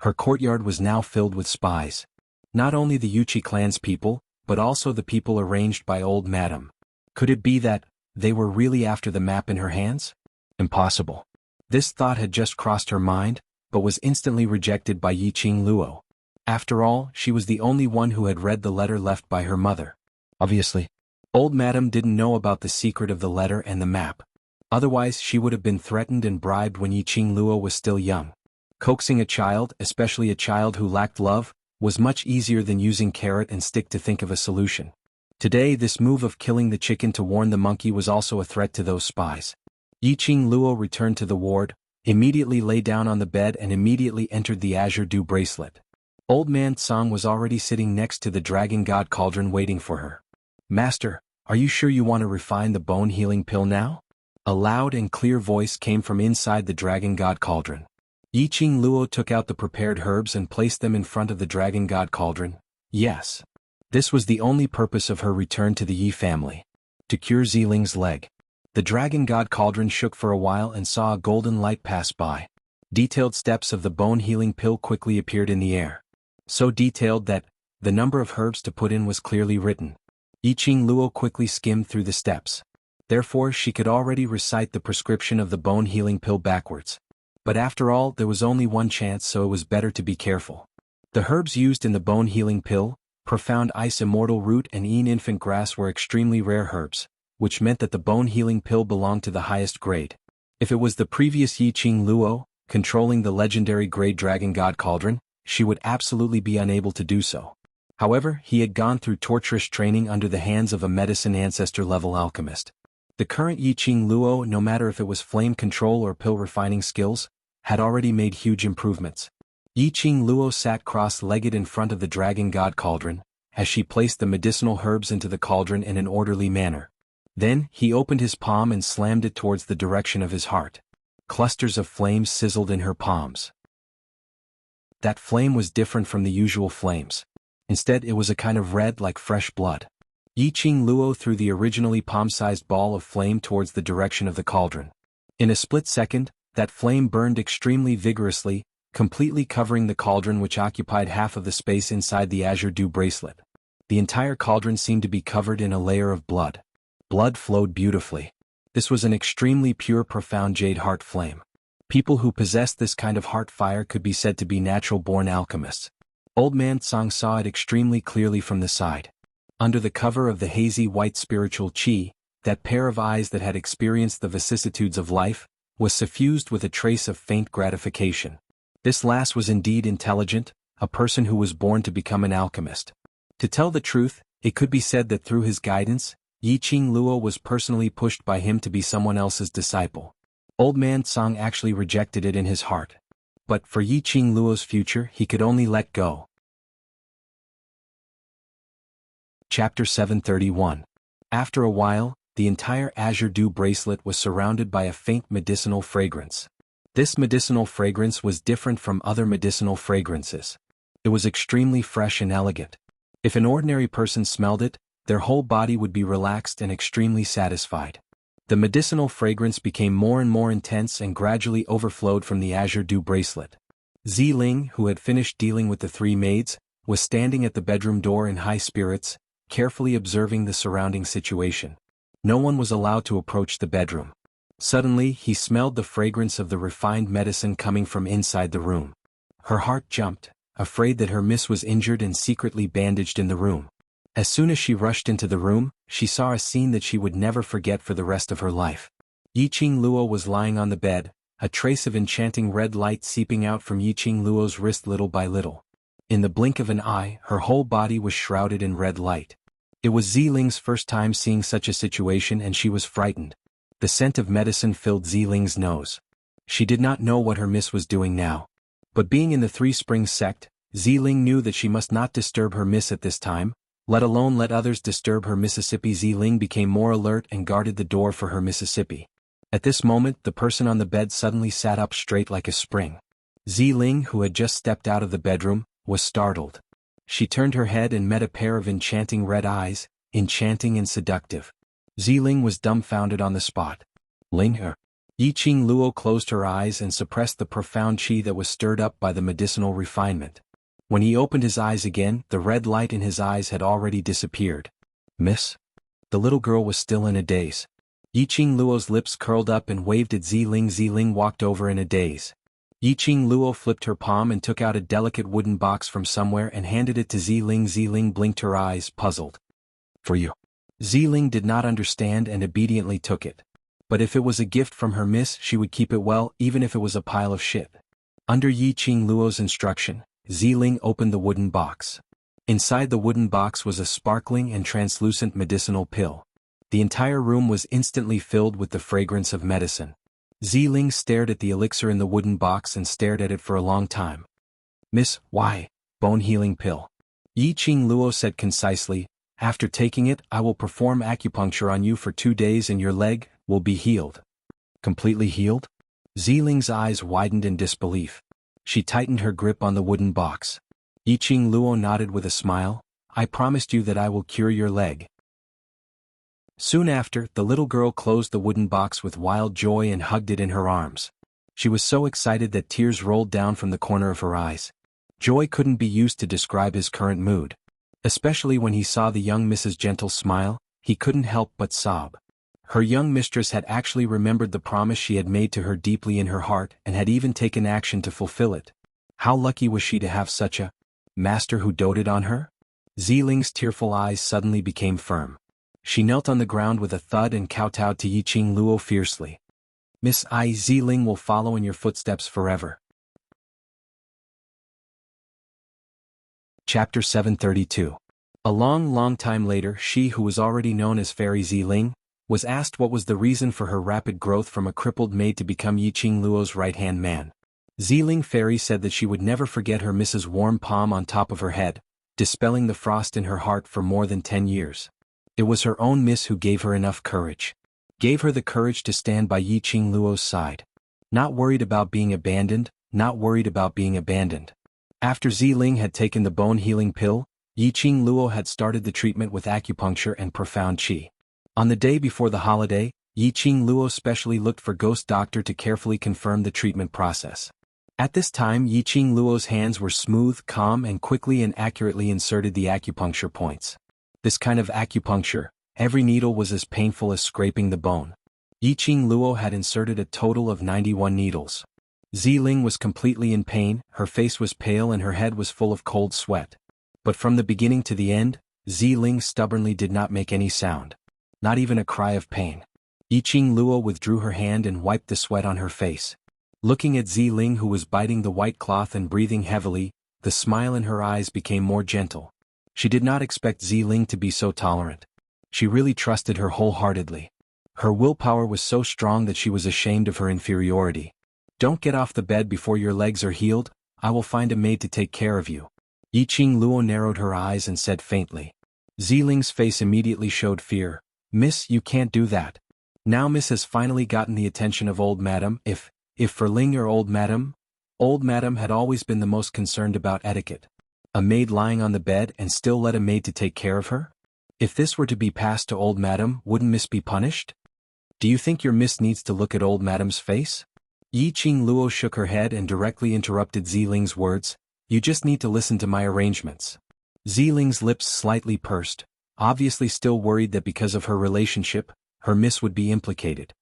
Her courtyard was now filled with spies. Not only the Yuchi clan's people, but also the people arranged by old Madam. Could it be that they were really after the map in her hands? Impossible. This thought had just crossed her mind, but was instantly rejected by Yiqing Luo. After all, she was the only one who had read the letter left by her mother. Obviously, old Madam didn't know about the secret of the letter and the map. Otherwise, she would have been threatened and bribed when Yiqing Luo was still young. Coaxing a child, especially a child who lacked love, was much easier than using carrot and stick to think of a solution. Today, this move of killing the chicken to warn the monkey was also a threat to those spies. Yiqing Luo returned to the ward, immediately lay down on the bed and immediately entered the azure dew bracelet. Old Man Tsang was already sitting next to the dragon god cauldron waiting for her. Master, are you sure you want to refine the bone healing pill now? A loud and clear voice came from inside the dragon god cauldron. Yiqing Luo took out the prepared herbs and placed them in front of the dragon god cauldron. Yes. This was the only purpose of her return to the Yi family. To cure Ziling's leg. The dragon god cauldron shook for a while and saw a golden light pass by. Detailed steps of the bone healing pill quickly appeared in the air. So detailed that the number of herbs to put in was clearly written. Yiqing Luo quickly skimmed through the steps. Therefore she could already recite the prescription of the bone healing pill backwards. But after all, there was only one chance, so it was better to be careful. The herbs used in the bone healing pill, profound ice immortal root and infant grass were extremely rare herbs. which meant that the bone healing pill belonged to the highest grade. If it was the previous Yiqing Luo, controlling the legendary Grey Dragon God Cauldron, she would absolutely be unable to do so. However, he had gone through torturous training under the hands of a medicine ancestor-level alchemist. The current Yiqing Luo, no matter if it was flame control or pill refining skills, had already made huge improvements. Yiqing Luo sat cross-legged in front of the Dragon God Cauldron, as she placed the medicinal herbs into the cauldron in an orderly manner. Then, he opened his palm and slammed it towards the direction of his heart. Clusters of flames sizzled in her palms. That flame was different from the usual flames. Instead, it was a kind of red like fresh blood. Yiqing Luo threw the originally palm-sized ball of flame towards the direction of the cauldron. In a split second, that flame burned extremely vigorously, completely covering the cauldron which occupied half of the space inside the azure dew bracelet. The entire cauldron seemed to be covered in a layer of blood. Blood flowed beautifully. This was an extremely pure, profound jade heart flame. People who possessed this kind of heart fire could be said to be natural-born alchemists. Old Man Tsang saw it extremely clearly from the side. Under the cover of the hazy white spiritual qi, that pair of eyes that had experienced the vicissitudes of life, was suffused with a trace of faint gratification. This lass was indeed intelligent, a person who was born to become an alchemist. To tell the truth, it could be said that through his guidance, Yiqing Luo was personally pushed by him to be someone else's disciple. Old Man Tsang actually rejected it in his heart. But for Yiqing Luo's future, he could only let go. Chapter 731. After a while, the entire azure dew bracelet was surrounded by a faint medicinal fragrance. This medicinal fragrance was different from other medicinal fragrances. It was extremely fresh and elegant. If an ordinary person smelled it, their whole body would be relaxed and extremely satisfied. The medicinal fragrance became more and more intense and gradually overflowed from the azure dew bracelet. Ziling, who had finished dealing with the three maids, was standing at the bedroom door in high spirits, carefully observing the surrounding situation. No one was allowed to approach the bedroom. Suddenly, he smelled the fragrance of the refined medicine coming from inside the room. Her heart jumped, afraid that her miss was injured and secretly bandaged in the room. As soon as she rushed into the room, she saw a scene that she would never forget for the rest of her life. Yiqing Luo was lying on the bed, a trace of enchanting red light seeping out from Yiqing Luo's wrist little by little. In the blink of an eye, her whole body was shrouded in red light. It was Ziling's first time seeing such a situation and she was frightened. The scent of medicine filled Ziling's nose. She did not know what her miss was doing now. But being in the Three Springs sect, Ziling knew that she must not disturb her miss at this time, let alone let others disturb her Mississippi. Ziling became more alert and guarded the door for her Mississippi. At this moment, the person on the bed suddenly sat up straight like a spring. Ziling, who had just stepped out of the bedroom, was startled. She turned her head and met a pair of enchanting red eyes, enchanting and seductive. Ziling was dumbfounded on the spot. Ling. Yiqing Luo closed her eyes and suppressed the profound qi that was stirred up by the medicinal refinement. When he opened his eyes again, the red light in his eyes had already disappeared. Miss? The little girl was still in a daze. Yiqing Luo's lips curled up and waved at Ziling. Ziling walked over in a daze. Yiqing Luo flipped her palm and took out a delicate wooden box from somewhere and handed it to Ziling. Ziling blinked her eyes, puzzled. For you. Ziling did not understand and obediently took it. But if it was a gift from her miss, she would keep it well, even if it was a pile of shit. Under Yiqing Luo's instruction, Ziling opened the wooden box. Inside the wooden box was a sparkling and translucent medicinal pill. The entire room was instantly filled with the fragrance of medicine. Ziling stared at the elixir in the wooden box and stared at it for a long time. Miss, why? Bone healing pill. Yiqing Luo said concisely, after taking it, I will perform acupuncture on you for 2 days and your leg will be healed. Completely healed? Ziling's eyes widened in disbelief. She tightened her grip on the wooden box. Yiqing Luo nodded with a smile, I promised you that I will cure your leg. Soon after, the little girl closed the wooden box with wild joy and hugged it in her arms. She was so excited that tears rolled down from the corner of her eyes. Joy couldn't be used to describe his current mood. Especially when he saw the young Mrs. Gentle's smile, he couldn't help but sob. Her young mistress had actually remembered the promise she had made to her deeply in her heart and had even taken action to fulfill it. How lucky was she to have such a master who doted on her? Ziling's tearful eyes suddenly became firm. She knelt on the ground with a thud and kowtowed to Yiqing Luo fiercely. Miss I Ziling will follow in your footsteps forever. Chapter 732. A long time later, she who was already known as Fairy Ziling, was asked what was the reason for her rapid growth from a crippled maid to become Yiqing Luo's right-hand man. Ziling Fairy said that she would never forget her Mrs. Warm Palm on top of her head, dispelling the frost in her heart for more than 10 years. It was her own miss who gave her enough courage. Gave her the courage to stand by Yiqing Luo's side. Not worried about being abandoned, not worried about being abandoned. After Ziling had taken the bone-healing pill, Yiqing Luo had started the treatment with acupuncture and profound qi. On the day before the holiday, Yiqing Luo specially looked for Ghost Doctor to carefully confirm the treatment process. At this time, Yiqing Luo's hands were smooth, calm, and quickly and accurately inserted the acupuncture points. This kind of acupuncture, every needle was as painful as scraping the bone. Yiqing Luo had inserted a total of 91 needles. Ziling was completely in pain, her face was pale and her head was full of cold sweat. But from the beginning to the end, Ziling stubbornly did not make any sound. Not even a cry of pain. Yiqing Luo withdrew her hand and wiped the sweat on her face. Looking at Ziling, who was biting the white cloth and breathing heavily, the smile in her eyes became more gentle. She did not expect Ziling to be so tolerant. She really trusted her wholeheartedly. Her willpower was so strong that she was ashamed of her inferiority. Don't get off the bed before your legs are healed, I will find a maid to take care of you. Yiqing Luo narrowed her eyes and said faintly. Ziling's face immediately showed fear. Miss, you can't do that. Now Miss has finally gotten the attention of old madam. If for Ling or old madam had always been the most concerned about etiquette. A maid lying on the bed and still let a maid to take care of her? If this were to be passed to old madam, wouldn't Miss be punished? Do you think your Miss needs to look at old madam's face? Yiqing Luo shook her head and directly interrupted Ziling's words. You just need to listen to my arrangements. Ziling's lips slightly pursed, obviously still worried that because of her relationship, her Miss would be implicated.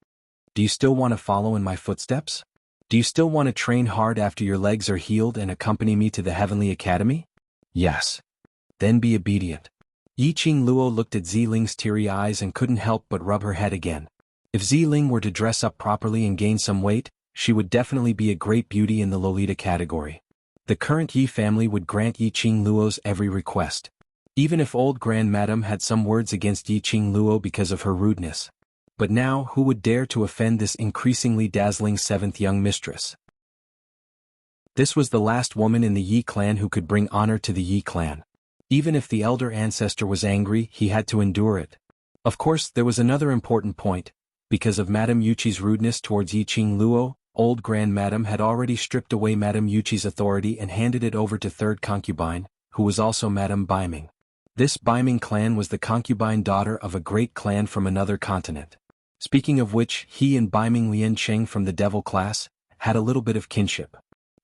Do you still want to follow in my footsteps? Do you still want to train hard after your legs are healed and accompany me to the Heavenly Academy? Yes. Then be obedient. Yiqing Luo looked at Ziling's teary eyes and couldn't help but rub her head again. If Ziling were to dress up properly and gain some weight, she would definitely be a great beauty in the Lolita category. The current Yi family would grant Yiqing Luo's every request. Even if old Grand Madam had some words against Yiqing Luo because of her rudeness. But now, who would dare to offend this increasingly dazzling seventh young mistress? This was the last woman in the Yi clan who could bring honor to the Yi clan. Even if the elder ancestor was angry, he had to endure it. Of course, there was another important point. Because of Madame Yuchi's rudeness towards Yiqing Luo, old Grand Madam had already stripped away Madame Yuchi's authority and handed it over to third concubine, who was also Madame Baiming. This Baiming clan was the concubine daughter of a great clan from another continent. Speaking of which, he and Baiming Liancheng from the devil class had a little bit of kinship.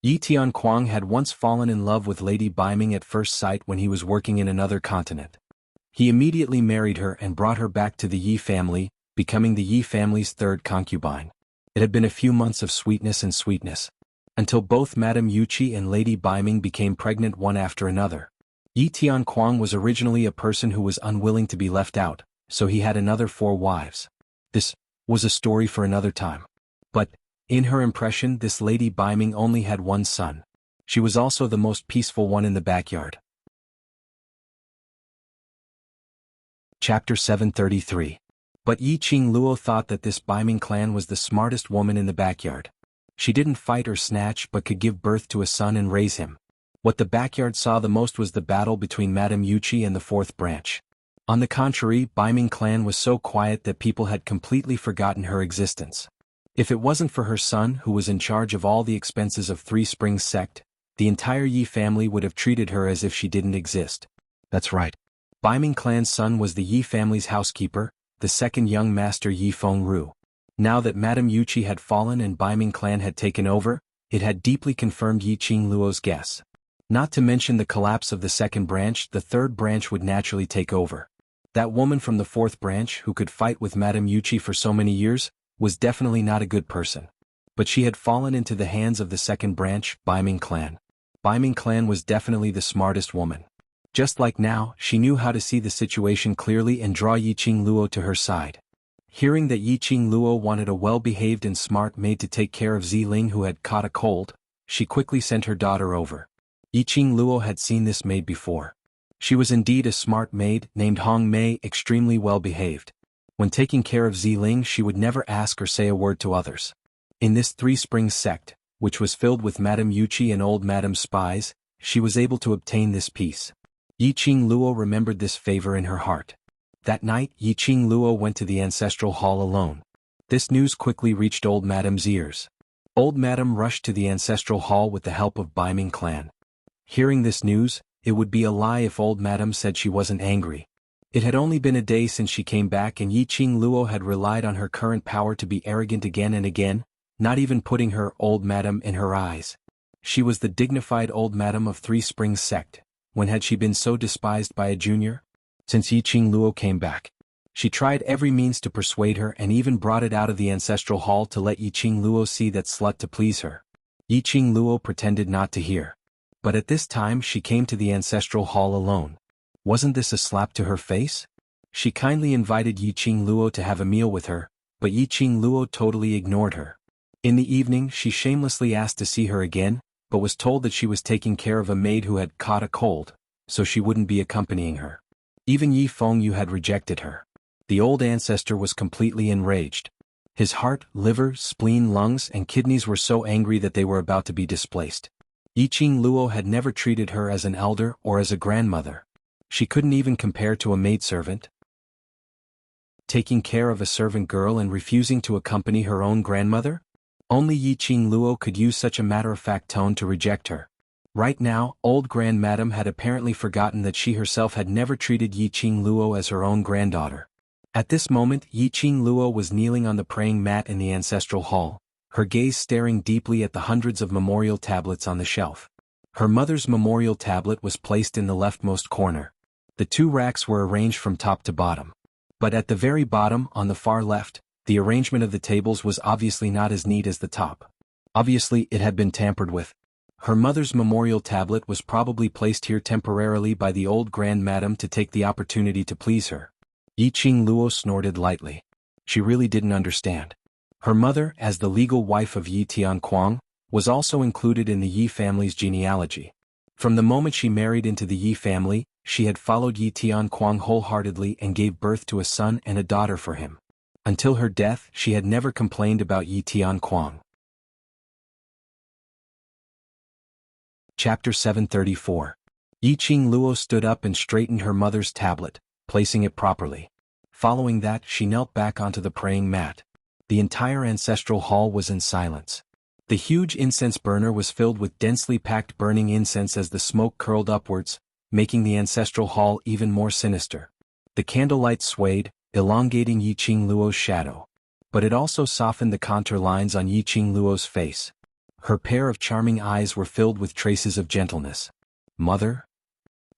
Yi Tianquang had once fallen in love with Lady Baiming at first sight when he was working in another continent. He immediately married her and brought her back to the Yi family, becoming the Yi family's third concubine. It had been a few months of sweetness, until both Madame Yuchi and Lady Baiming became pregnant one after another. Yi Tianquang was originally a person who was unwilling to be left out, so he had another 4 wives. This was a story for another time. But, in her impression, this Lady Baiming only had one son. She was also the most peaceful one in the backyard. Chapter 733. But Yiqing Luo thought that this Baiming clan was the smartest woman in the backyard. She didn't fight or snatch but could give birth to a son and raise him. What the backyard saw the most was the battle between Madame Yuchi and the 4th branch. On the contrary, Baiming clan was so quiet that people had completely forgotten her existence. If it wasn't for her son who was in charge of all the expenses of Three Springs sect, the entire Yi family would have treated her as if she didn't exist. That's right. Baiming clan's son was the Yi family's housekeeper, the second young master Yi Fengru. Now that Madame Yuchi had fallen and Baiming clan had taken over, it had deeply confirmed Yiqing Luo's guess. Not to mention the collapse of the 2nd branch, the 3rd branch would naturally take over. That woman from the 4th branch who could fight with Madame Yuchi for so many years, was definitely not a good person. But she had fallen into the hands of the 2nd branch, Baiming clan. Baiming clan was definitely the smartest woman. Just like now, she knew how to see the situation clearly and draw Yiqing Luo to her side. Hearing that Yiqing Luo wanted a well-behaved and smart maid to take care of Ziling who had caught a cold, she quickly sent her daughter over. Yiqing Luo had seen this maid before. She was indeed a smart maid, named Hong Mei, extremely well-behaved. When taking care of Ziling, she would never ask or say a word to others. In this Three Springs sect, which was filled with Madame Yuchi and old Madame spies, she was able to obtain this peace. Yiqing Luo remembered this favor in her heart. That night, Yiqing Luo went to the ancestral hall alone. This news quickly reached old Madame's ears. Old Madame rushed to the ancestral hall with the help of Baiming clan. Hearing this news, it would be a lie if old Madame said she wasn't angry. It had only been a day since she came back and Yiqing Luo had relied on her current power to be arrogant again and again, not even putting her old Madame in her eyes. She was the dignified old Madame of Three Springs sect. When had she been so despised by a junior? Since Yiqing Luo came back. She tried every means to persuade her and even brought it out of the ancestral hall to let Yiqing Luo see that slut to please her. Yiqing Luo pretended not to hear. But at this time she came to the ancestral hall alone. Wasn't this a slap to her face? She kindly invited Yiqing Luo to have a meal with her, but Yiqing Luo totally ignored her. In the evening she shamelessly asked to see her again, but was told that she was taking care of a maid who had caught a cold, so she wouldn't be accompanying her. Even Yi Fengyu had rejected her. The old ancestor was completely enraged. His heart, liver, spleen, lungs, and kidneys were so angry that they were about to be displaced. Yiqing Luo had never treated her as an elder or as a grandmother. She couldn't even compare to a maidservant. Taking care of a servant girl and refusing to accompany her own grandmother? Only Yiqing Luo could use such a matter-of-fact tone to reject her. Right now, old Grand Madame had apparently forgotten that she herself had never treated Yiqing Luo as her own granddaughter. At this moment, Yiqing Luo was kneeling on the praying mat in the ancestral hall, her gaze staring deeply at the hundreds of memorial tablets on the shelf. Her mother's memorial tablet was placed in the leftmost corner. The two racks were arranged from top to bottom. But at the very bottom, on the far left, the arrangement of the tables was obviously not as neat as the top. Obviously, it had been tampered with. Her mother's memorial tablet was probably placed here temporarily by the old Grand Madame to take the opportunity to please her. Yiqing Luo snorted lightly. She really didn't understand. Her mother, as the legal wife of Yi Tianquang, was also included in the Yi family's genealogy. From the moment she married into the Yi family, she had followed Yi Tianquang wholeheartedly and gave birth to a son and a daughter for him. Until her death, she had never complained about Yi Tianquang. Chapter 734. Yiqing Luo stood up and straightened her mother's tablet, placing it properly. Following that, she knelt back onto the praying mat. The entire ancestral hall was in silence. The huge incense burner was filled with densely packed burning incense as the smoke curled upwards, making the ancestral hall even more sinister. The candlelight swayed, elongating Yiqing Luo's shadow. But it also softened the contour lines on Yiqing Luo's face. Her pair of charming eyes were filled with traces of gentleness. Mother?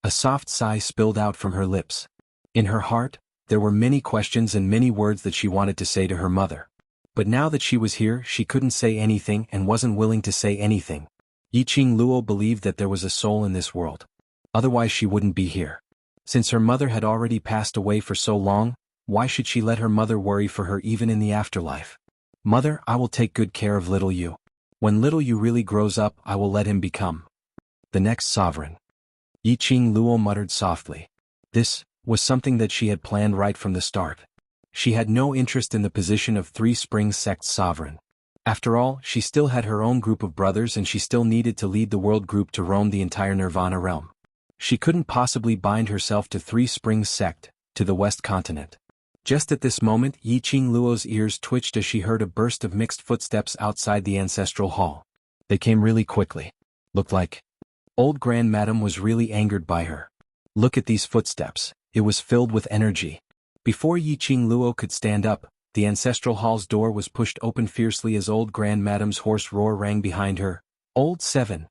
A soft sigh spilled out from her lips. In her heart, there were many questions and many words that she wanted to say to her mother. But now that she was here, she couldn't say anything and wasn't willing to say anything. Yiqing Luo believed that there was a soul in this world. Otherwise she wouldn't be here. Since her mother had already passed away for so long, why should she let her mother worry for her even in the afterlife? Mother, I will take good care of little you. When little you really grows up, I will let him become the next sovereign. Yiqing Luo muttered softly. This was something that she had planned right from the start. She had no interest in the position of Three Springs sect's sovereign. After all, she still had her own group of brothers and she still needed to lead the world group to roam the entire Nirvana realm. She couldn't possibly bind herself to Three Springs sect, to the West Continent. Just at this moment, Yiqing Luo's ears twitched as she heard a burst of mixed footsteps outside the ancestral hall. They came really quickly. Looked like old Grand Madame was really angered by her. Look at these footsteps, it was filled with energy. Before Yiqing Luo could stand up, the ancestral hall's door was pushed open fiercely as old Grand Madame's hoarse roar rang behind her. Old Seven,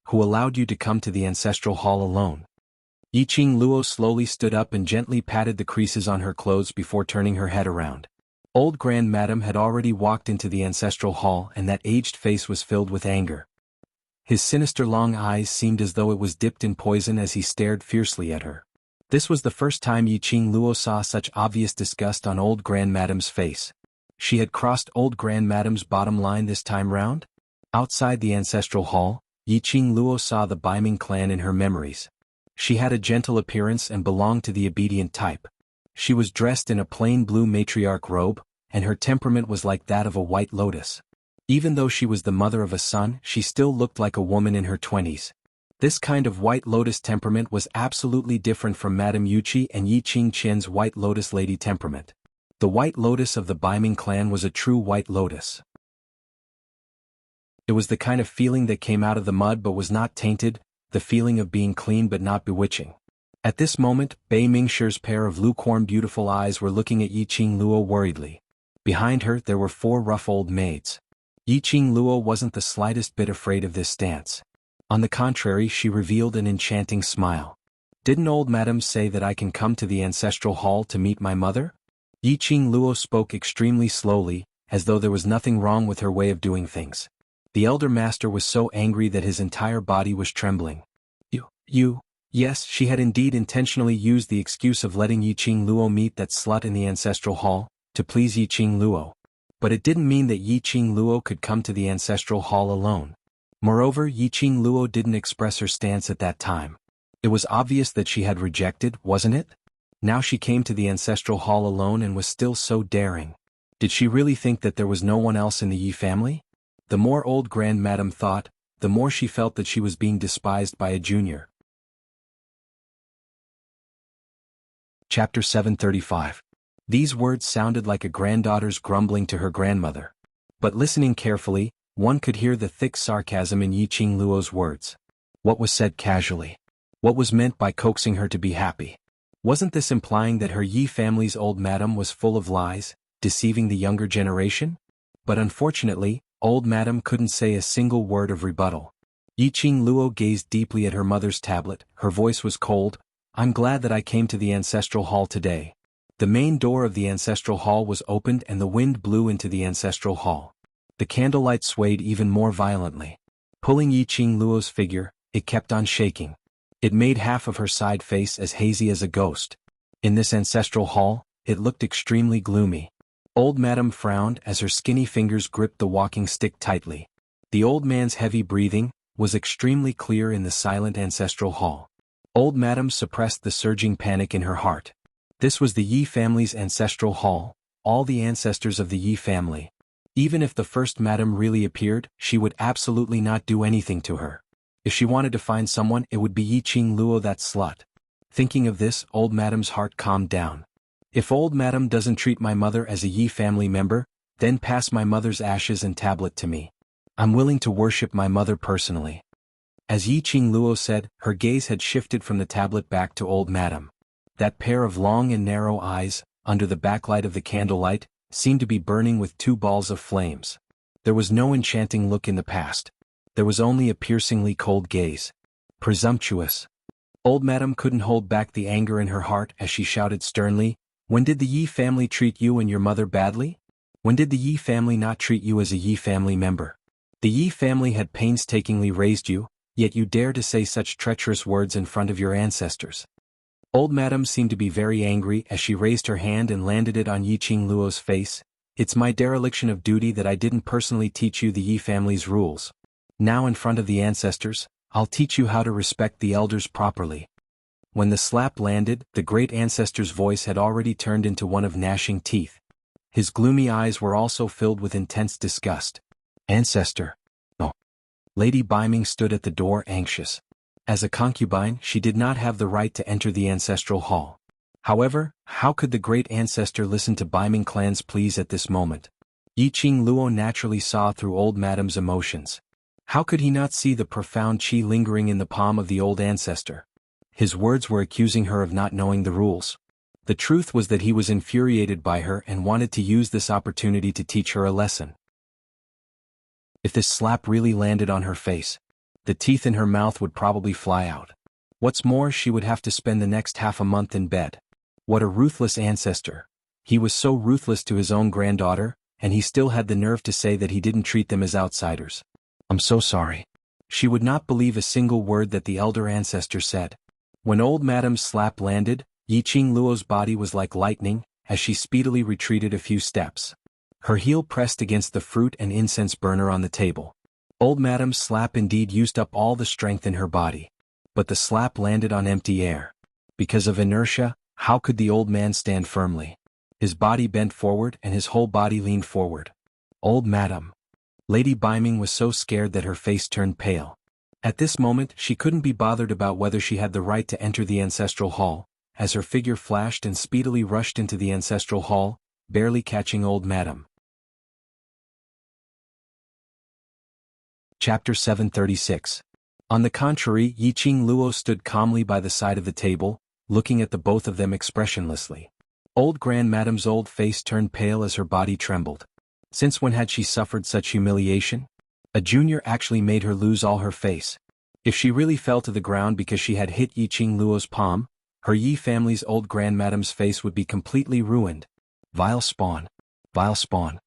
who allowed you to come to the ancestral hall alone? Yiqing Luo slowly stood up and gently patted the creases on her clothes before turning her head around. Old Grand Madame had already walked into the ancestral hall and that aged face was filled with anger. His sinister long eyes seemed as though it was dipped in poison as he stared fiercely at her. This was the first time Yiqing Luo saw such obvious disgust on old Grandmadame's face. She had crossed old Grandmadame's bottom line this time round? Outside the ancestral hall, Yiqing Luo saw the Baiming clan in her memories. She had a gentle appearance and belonged to the obedient type. She was dressed in a plain blue matriarch robe, and her temperament was like that of a white lotus. Even though she was the mother of a son, she still looked like a woman in her 20s. This kind of white lotus temperament was absolutely different from Madame Yuqi and Yiqing Qian's white lotus lady temperament. The white lotus of the Baiming clan was a true white lotus. It was the kind of feeling that came out of the mud but was not tainted, the feeling of being clean but not bewitching. At this moment, Bei Mingshir's pair of lukewarm beautiful eyes were looking at Yiqing Luo worriedly. Behind her there were 4 rough old maids. Yiqing Luo wasn't the slightest bit afraid of this stance. On the contrary, she revealed an enchanting smile. "Didn't old madam say that I can come to the ancestral hall to meet my mother?" Yiqing Luo spoke extremely slowly, as though there was nothing wrong with her way of doing things. The elder master was so angry that his entire body was trembling. Yes, she had indeed intentionally used the excuse of letting Yiqing Luo meet that slut in the ancestral hall, to please Yiqing Luo. But it didn't mean that Yiqing Luo could come to the ancestral hall alone. Moreover, Yiqing Luo didn't express her stance at that time. It was obvious that she had rejected, wasn't it? Now she came to the ancestral hall alone and was still so daring. Did she really think that there was no one else in the Yi family? The more old Grandmadam thought, the more she felt that she was being despised by a junior. Chapter 735. These words sounded like a granddaughter's grumbling to her grandmother. But listening carefully, one could hear the thick sarcasm in Yiqing Luo's words. What was said casually? What was meant by coaxing her to be happy? Wasn't this implying that her Yi family's old madam was full of lies, deceiving the younger generation? But unfortunately, old madam couldn't say a single word of rebuttal. Yiqing Luo gazed deeply at her mother's tablet, her voice was cold. "I'm glad that I came to the ancestral hall today." The main door of the ancestral hall was opened and the wind blew into the ancestral hall. The candlelight swayed even more violently. Pulling Yiqing Luo's figure, it kept on shaking. It made half of her side face as hazy as a ghost. In this ancestral hall, it looked extremely gloomy. Old Madam frowned as her skinny fingers gripped the walking stick tightly. The old man's heavy breathing was extremely clear in the silent ancestral hall. Old Madam suppressed the surging panic in her heart. This was the Yi family's ancestral hall, all the ancestors of the Yi family. Even if the first madam really appeared, she would absolutely not do anything to her. If she wanted to find someone, it would be Yiqing Luo, that slut. Thinking of this, old madam's heart calmed down. If old madam doesn't treat my mother as a Yi family member, then pass my mother's ashes and tablet to me. I'm willing to worship my mother personally. As Yiqing Luo said, her gaze had shifted from the tablet back to old madam. That pair of long and narrow eyes, under the backlight of the candlelight, seemed to be burning with 2 balls of flames. There was no enchanting look in the past. There was only a piercingly cold gaze. Presumptuous. Old madam couldn't hold back the anger in her heart as she shouted sternly, "When did the Yi family treat you and your mother badly? When did the Yi family not treat you as a Yi family member? The Yi family had painstakingly raised you, yet you dare to say such treacherous words in front of your ancestors." Old madam seemed to be very angry as she raised her hand and landed it on Yiqing Luo's face. "It's my dereliction of duty that I didn't personally teach you the Yi family's rules. Now in front of the ancestors, I'll teach you how to respect the elders properly." When the slap landed, the great ancestor's voice had already turned into one of gnashing teeth. His gloomy eyes were also filled with intense disgust. "Ancestor." "No." Lady Baiming stood at the door anxious. As a concubine, she did not have the right to enter the ancestral hall. However, how could the great ancestor listen to Baiming clan's pleas at this moment? Yiqing Luo naturally saw through old madam's emotions. How could he not see the profound qi lingering in the palm of the old ancestor? His words were accusing her of not knowing the rules. The truth was that he was infuriated by her and wanted to use this opportunity to teach her a lesson. If this slap really landed on her face, the teeth in her mouth would probably fly out. What's more, she would have to spend the next half a month in bed. What a ruthless ancestor. He was so ruthless to his own granddaughter, and he still had the nerve to say that he didn't treat them as outsiders. "I'm so sorry." She would not believe a single word that the elder ancestor said. When old Madame's slap landed, Yiqing Luo's body was like lightning, as she speedily retreated a few steps. Her heel pressed against the fruit and incense burner on the table. Old Madame's slap indeed used up all the strength in her body. But the slap landed on empty air. Because of inertia, how could the old man stand firmly? His body bent forward and his whole body leaned forward. Old Madame. Lady Biming was so scared that her face turned pale. At this moment she couldn't be bothered about whether she had the right to enter the ancestral hall, as her figure flashed and speedily rushed into the ancestral hall, barely catching old Madame. Chapter 736. On the contrary, Yiqing Luo stood calmly by the side of the table, looking at the both of them expressionlessly. Old Grand Madame's old face turned pale as her body trembled. Since when had she suffered such humiliation? A junior actually made her lose all her face. If she really fell to the ground because she had hit Yiqing Luo's palm, her Yi family's old Grand Madame's face would be completely ruined. Vile spawn. Vile spawn.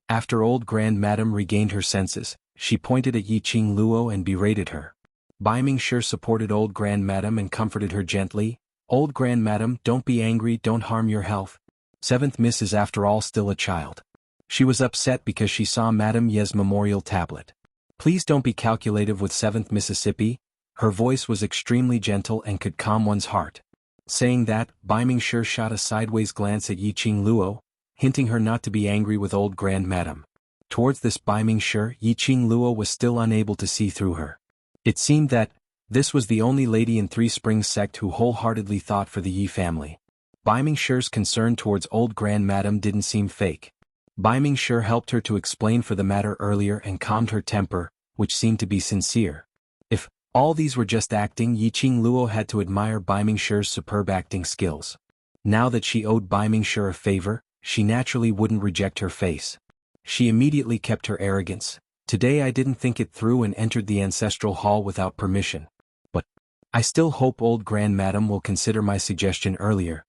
After old Grand Madame regained her senses, she pointed at Yiqing Luo and berated her. Biming sure supported old Grand Madame and comforted her gently. Old Grand Madame, don't be angry, don't harm your health. Seventh Miss is after all still a child. She was upset because she saw Madame Ye's memorial tablet. Please don't be calculative with 7th Mississippi. Her voice was extremely gentle and could calm one's heart. Saying that, Biming sure shot a sideways glance at Yiqing Luo, hinting her not to be angry with old Grand Madame. Towards this Biming sure, Yiqing Luo was still unable to see through her. It seemed that this was the only lady in Three Springs sect who wholeheartedly thought for the Yi family. Biming sure's concern towards old Grand Madame didn't seem fake. Biming sure helped her to explain for the matter earlier and calmed her temper, which seemed to be sincere. If all these were just acting, Yiqing Luo had to admire Biming sure's superb acting skills. Now that she owed Biming sure a favor, she naturally wouldn't reject her face. She immediately kept her arrogance. Today I didn't think it through and entered the ancestral hall without permission. But I still hope old Grand Madame will consider my suggestion earlier.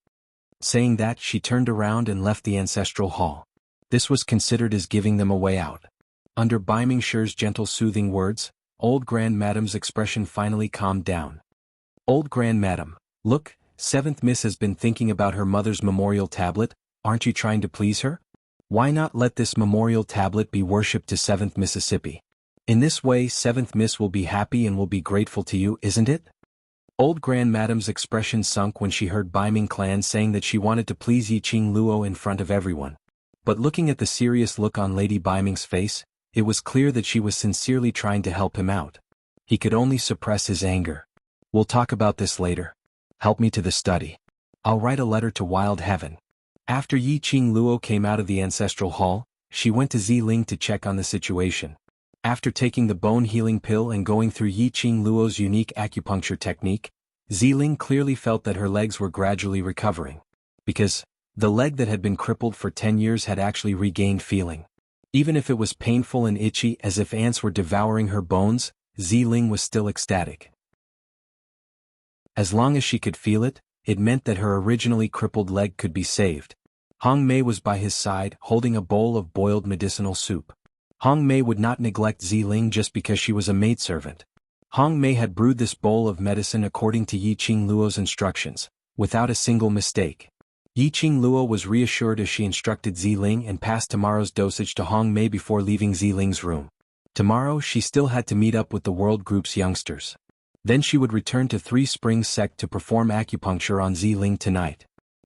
Saying that, she turned around and left the ancestral hall. This was considered as giving them a way out. Under Biming sure's gentle soothing words, old Grand Madame's expression finally calmed down. Old Grand Madame, look, 7th Miss has been thinking about her mother's memorial tablet. Aren't you trying to please her? Why not let this memorial tablet be worshipped to 7th Mississippi? In this way 7th Miss will be happy and will be grateful to you, isn't it? Old Grand Madame's expression sunk when she heard Biming clan saying that she wanted to please Yiqing Luo in front of everyone. But looking at the serious look on Lady Biming's face, it was clear that she was sincerely trying to help him out. He could only suppress his anger. We'll talk about this later. Help me to the study. I'll write a letter to Wild Heaven. After Yiqing Luo came out of the ancestral hall, she went to Ziling to check on the situation. After taking the bone healing pill and going through Yiqing Luo's unique acupuncture technique, Ziling clearly felt that her legs were gradually recovering. Because the leg that had been crippled for 10 years had actually regained feeling. Even if it was painful and itchy as if ants were devouring her bones, Ziling was still ecstatic. As long as she could feel it, it meant that her originally crippled leg could be saved. Hong Mei was by his side, holding a bowl of boiled medicinal soup. Hong Mei would not neglect Ziling just because she was a maidservant. Hong Mei had brewed this bowl of medicine according to Yiqing Luo's instructions, without a single mistake. Yiqing Luo was reassured as she instructed Ziling and passed tomorrow's dosage to Hong Mei before leaving Ziling's room. Tomorrow she still had to meet up with the World Group's youngsters. Then she would return to Three Springs sect to perform acupuncture on Ziling tonight.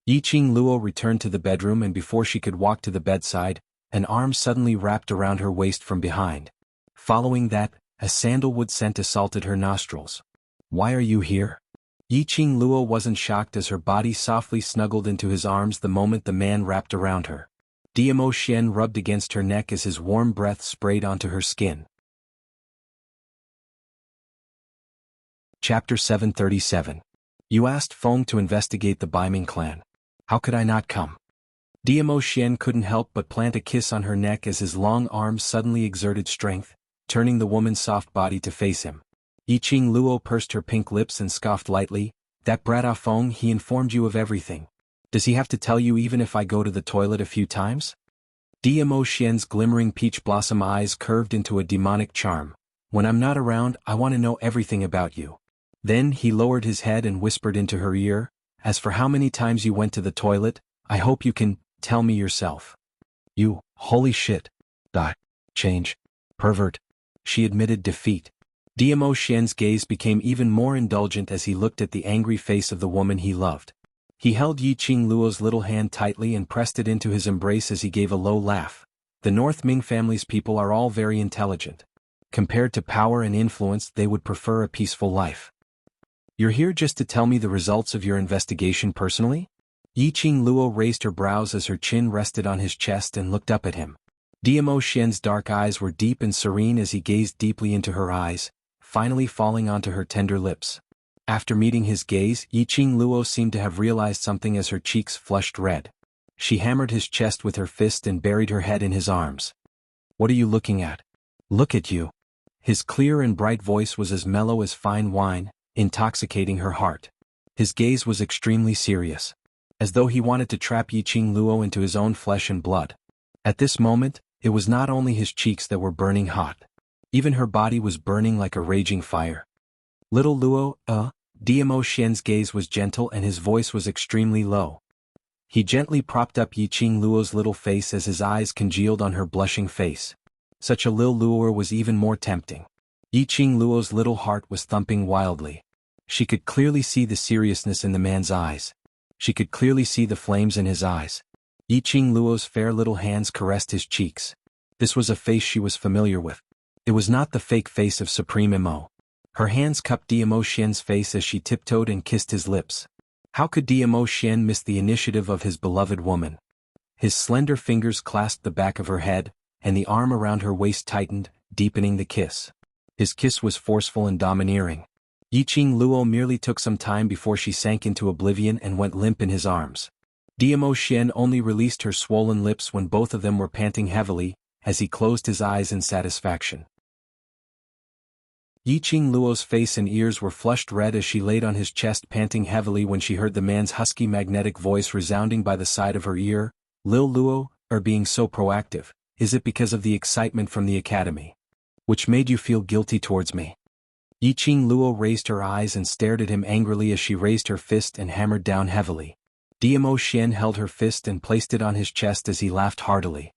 Yiqing Luo returned to the bedroom, and before she could walk to the bedside, an arm suddenly wrapped around her waist from behind. Following that, a sandalwood scent assaulted her nostrils. Why are you here? Yiqing Luo wasn't shocked as her body softly snuggled into his arms the moment the man wrapped around her. Diamo Xian rubbed against her neck as his warm breath sprayed onto her skin. Chapter 737. You asked Feng to investigate the Biming clan. How could I not come? Diamo Xian couldn't help but plant a kiss on her neck as his long arms suddenly exerted strength, turning the woman's soft body to face him. Yiqing Luo pursed her pink lips and scoffed lightly. That brat Feng, he informed you of everything. Does he have to tell you even if I go to the toilet a few times? Diamo Xian's glimmering peach blossom eyes curved into a demonic charm, When I'm not around, I want to know everything about you. Then he lowered his head and whispered into her ear, as for how many times you went to the toilet, I hope you can tell me yourself. You, holy shit. Change. Pervert. She admitted defeat. Diamo Xian's gaze became even more indulgent as he looked at the angry face of the woman he loved. He held Yi Qing Luo's little hand tightly and pressed it into his embrace as he gave a low laugh. The North Ming family's people are all very intelligent. Compared to power and influence, they would prefer a peaceful life. You're here just to tell me the results of your investigation personally? Yi Qing Luo raised her brows as her chin rested on his chest and looked up at him. Diamo Xian's dark eyes were deep and serene as he gazed deeply into her eyes, finally falling onto her tender lips. After meeting his gaze, Yi Qing Luo seemed to have realized something as her cheeks flushed red. She hammered his chest with her fist and buried her head in his arms. What are you looking at? Look at you. His clear and bright voice was as mellow as fine wine, intoxicating her heart. His gaze was extremely serious, as though he wanted to trap Yi Qing Luo into his own flesh and blood. At this moment, it was not only his cheeks that were burning hot. Even her body was burning like a raging fire. Little Luo, Diamo Xian's gaze was gentle and his voice was extremely low. He gently propped up Yi Qing Luo's little face as his eyes congealed on her blushing face. Such a lil lure was even more tempting. Yi Qing Luo's little heart was thumping wildly. She could clearly see the seriousness in the man's eyes. She could clearly see the flames in his eyes. Yi Qing Luo's fair little hands caressed his cheeks. This was a face she was familiar with. It was not the fake face of Supreme Imo. Her hands cupped Diamo Xian's face as she tiptoed and kissed his lips. How could Diamo Xian miss the initiative of his beloved woman? His slender fingers clasped the back of her head, and the arm around her waist tightened, deepening the kiss. His kiss was forceful and domineering. Yi Qing Luo merely took some time before she sank into oblivion and went limp in his arms. Diamo Xian only released her swollen lips when both of them were panting heavily, as he closed his eyes in satisfaction. Yi Qing Luo's face and ears were flushed red as she laid on his chest panting heavily when she heard the man's husky magnetic voice resounding by the side of her ear. Lil Luo, being so proactive, is it because of the excitement from the academy? Which made you feel guilty towards me? Yi Qing Luo raised her eyes and stared at him angrily as she raised her fist and hammered down heavily. Diamo Xian held her fist and placed it on his chest as he laughed heartily.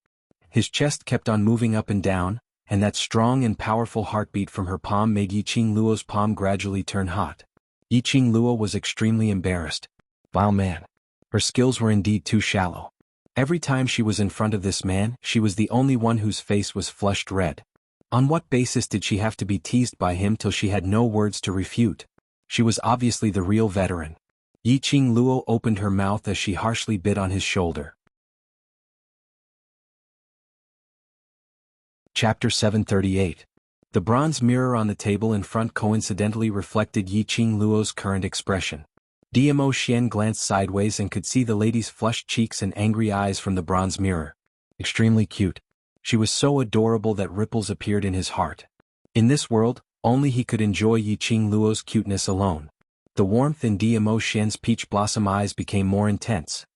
His chest kept on moving up and down, and that strong and powerful heartbeat from her palm made Yi Qing Luo's palm gradually turn hot. Yi Qing Luo was extremely embarrassed. Vile man. Her skills were indeed too shallow. Every time she was in front of this man, she was the only one whose face was flushed red. On what basis did she have to be teased by him till she had no words to refute? She was obviously the real veteran. Yi Qing Luo opened her mouth as she harshly bit on his shoulder. Chapter 738. The bronze mirror on the table in front coincidentally reflected Yi Qing Luo's current expression. Diamo Xian glanced sideways and could see the lady's flushed cheeks and angry eyes from the bronze mirror. Extremely cute. She was so adorable that ripples appeared in his heart. In this world, only he could enjoy Yi Qing Luo's cuteness alone. The warmth in Diamo Xian's peach blossom eyes became more intense.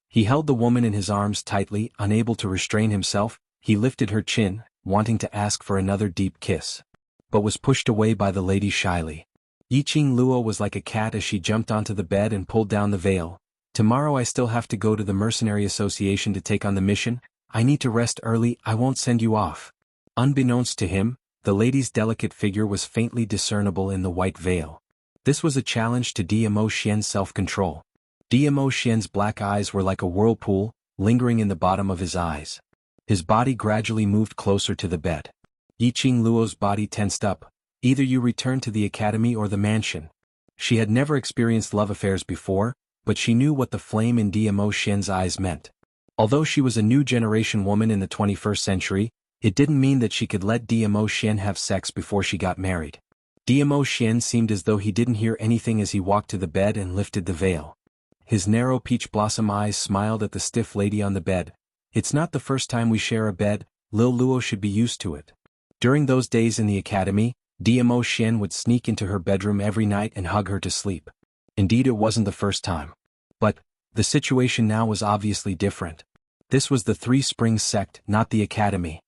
He held the woman in his arms tightly, unable to restrain himself. He lifted her chin, wanting to ask for another deep kiss, but was pushed away by the lady shyly. Yi Qing Luo was like a cat as she jumped onto the bed and pulled down the veil. Tomorrow I still have to go to the Mercenary Association to take on the mission. I need to rest early, I won't send you off. Unbeknownst to him, the lady's delicate figure was faintly discernible in the white veil. This was a challenge to Diamo Xian's self-control. Diamo Xian's black eyes were like a whirlpool, lingering in the bottom of his eyes. His body gradually moved closer to the bed. Yi Qing Luo's body tensed up. Either you return to the academy or the mansion. She had never experienced love affairs before, but she knew what the flame in Diamo Xian's eyes meant. Although she was a new generation woman in the 21st century, it didn't mean that she could let Diamo Xian have sex before she got married. Diamo Xian seemed as though he didn't hear anything as he walked to the bed and lifted the veil. His narrow peach blossom eyes smiled at the stiff lady on the bed. It's not the first time we share a bed, Lil Luo should be used to it. During those days in the academy, Diamo Xian would sneak into her bedroom every night and hug her to sleep. Indeed, it wasn't the first time. But the situation now was obviously different. This was the Three Springs sect, not the academy.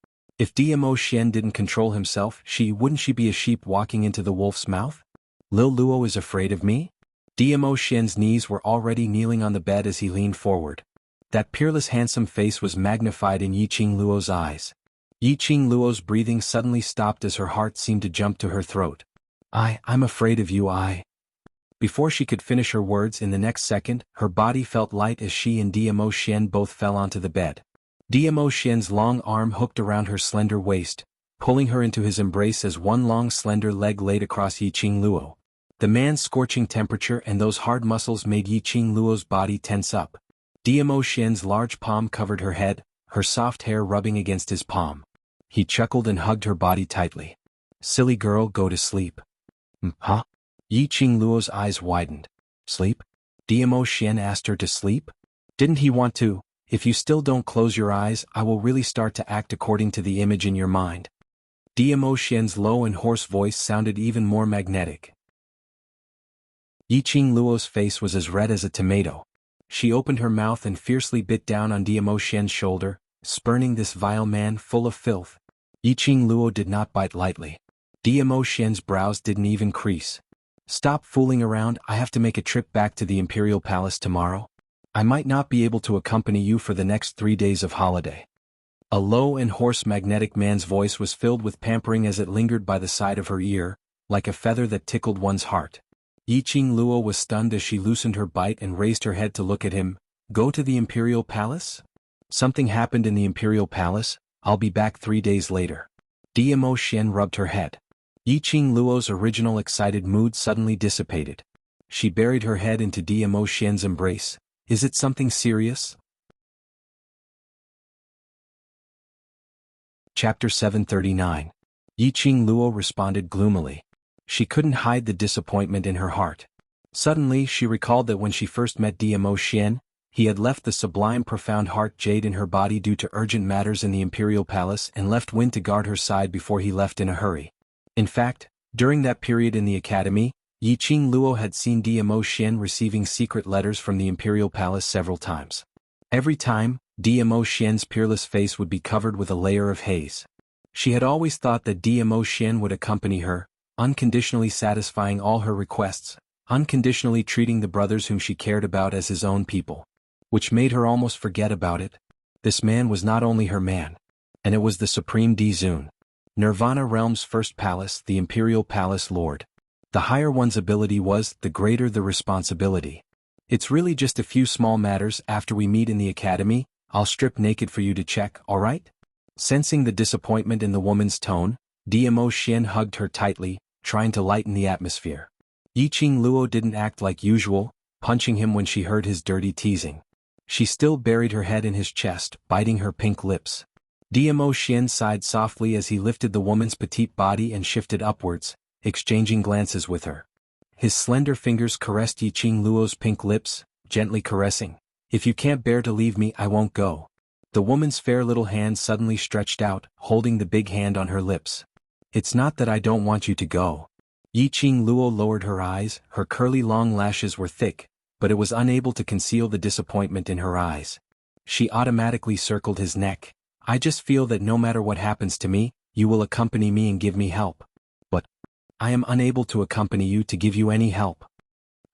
If Diamo Xian didn't control himself, wouldn't she be a sheep walking into the wolf's mouth? Lil Luo is afraid of me? Diamo Xian's knees were already kneeling on the bed as he leaned forward. That peerless handsome face was magnified in Yiqing Luo's eyes. Yiqing Luo's breathing suddenly stopped as her heart seemed to jump to her throat. I'm afraid of you, Before she could finish her words in the next second, her body felt light as she and Diamo Xian both fell onto the bed. Diamo Xian's long arm hooked around her slender waist, pulling her into his embrace as one long slender leg laid across Yiqing Luo. The man's scorching temperature and those hard muscles made Yiqing Luo's body tense up. Diamo Xian's large palm covered her head, her soft hair rubbing against his palm. He chuckled and hugged her body tightly. Silly girl, go to sleep. Huh? Yiqing Luo's eyes widened. Sleep? Diamo Xian asked her to sleep? Didn't he want to? If you still don't close your eyes, I will really start to act according to the image in your mind. Diamo Xian's low and hoarse voice sounded even more magnetic. Yiqing Luo's face was as red as a tomato. She opened her mouth and fiercely bit down on Diamo Xian's shoulder, spurning this vile man full of filth. Yiqing Luo did not bite lightly. Diamo Xian's brows didn't even crease. Stop fooling around, I have to make a trip back to the Imperial Palace tomorrow. I might not be able to accompany you for the next 3 days of holiday. A low and hoarse magnetic man's voice was filled with pampering as it lingered by the side of her ear, like a feather that tickled one's heart. Yiqing Luo was stunned as she loosened her bite and raised her head to look at him. Go to the Imperial Palace? Something happened in the Imperial Palace, I'll be back 3 days later. Diamo Xian rubbed her head. Yiqing Luo's original excited mood suddenly dissipated. She buried her head into Diamo Xian's embrace. Is it something serious? Chapter 739. Yiqing Luo responded gloomily. She couldn't hide the disappointment in her heart. Suddenly she recalled that when she first met Diamo Xian, he had left the sublime profound heart jade in her body due to urgent matters in the Imperial Palace and left Wind to guard her side before he left in a hurry. In fact, during that period in the academy, Yiqing Luo had seen Diamo Xian receiving secret letters from the Imperial Palace several times. Every time, Diamo Xian's peerless face would be covered with a layer of haze. She had always thought that Diamo Xian would accompany her, unconditionally satisfying all her requests, unconditionally treating the brothers whom she cared about as his own people. Which made her almost forget about it. This man was not only her man. And it was the Supreme Dizun. Nirvana Realm's first palace, the Imperial Palace Lord. The higher one's ability was, the greater the responsibility. It's really just a few small matters. After we meet in the academy, I'll strip naked for you to check, alright? Sensing the disappointment in the woman's tone, Diamo Xian hugged her tightly, trying to lighten the atmosphere. Yiqing Luo didn't act like usual, punching him when she heard his dirty teasing. She still buried her head in his chest, biting her pink lips. Diamo Xian sighed softly as he lifted the woman's petite body and shifted upwards, exchanging glances with her. His slender fingers caressed Yiqing Luo's pink lips, gently caressing. If you can't bear to leave me, I won't go. The woman's fair little hand suddenly stretched out, holding the big hand on her lips. It's not that I don't want you to go. Yiqing Luo lowered her eyes, her curly long lashes were thick, but it was unable to conceal the disappointment in her eyes. She automatically circled his neck. I just feel that no matter what happens to me, you will accompany me and give me help. But I am unable to accompany you to give you any help.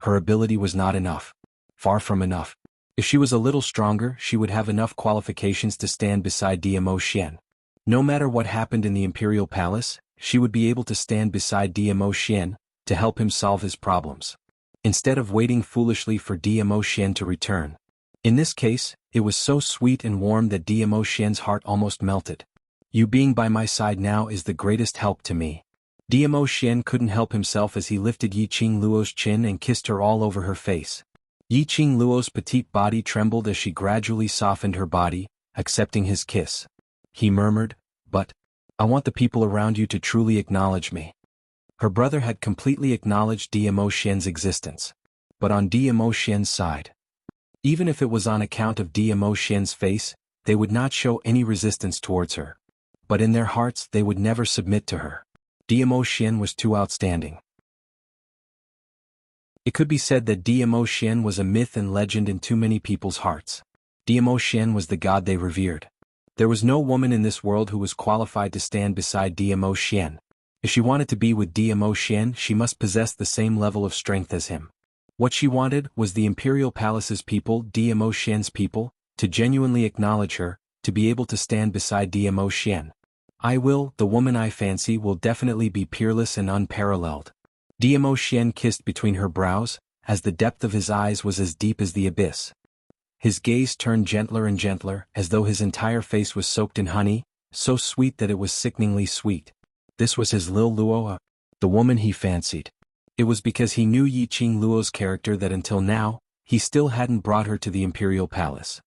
Her ability was not enough. Far from enough. If she was a little stronger, she would have enough qualifications to stand beside Diamo Xian. No matter what happened in the Imperial Palace, she would be able to stand beside Diamo Xian, to help him solve his problems. Instead of waiting foolishly for Diamo Xian to return. In this case, it was so sweet and warm that Diamo Xian's heart almost melted. You being by my side now is the greatest help to me. Diamo Xian couldn't help himself as he lifted Yiqing Luo's chin and kissed her all over her face. Yiqing Luo's petite body trembled as she gradually softened her body, accepting his kiss. He murmured, but I want the people around you to truly acknowledge me. Her brother had completely acknowledged Diamo Xian's existence. But on Diamo Xian's side, even if it was on account of Diamo Xian's face, they would not show any resistance towards her. But in their hearts they would never submit to her. Diamo Xian was too outstanding. It could be said that Diamo Xian was a myth and legend in too many people's hearts. Diamo Xian was the god they revered. There was no woman in this world who was qualified to stand beside Dmo Xian. If she wanted to be with Dmo Xian, she must possess the same level of strength as him. What she wanted was the Imperial Palace's people, Dmo Xian's people, to genuinely acknowledge her, to be able to stand beside Dmo Xian. The woman I fancy will definitely be peerless and unparalleled. Dmo Xian kissed between her brows, as the depth of his eyes was as deep as the abyss. His gaze turned gentler and gentler, as though his entire face was soaked in honey, so sweet that it was sickeningly sweet. This was his Lil Luo, the woman he fancied. It was because he knew Yiqing Luo's character that until now, he still hadn't brought her to the Imperial Palace.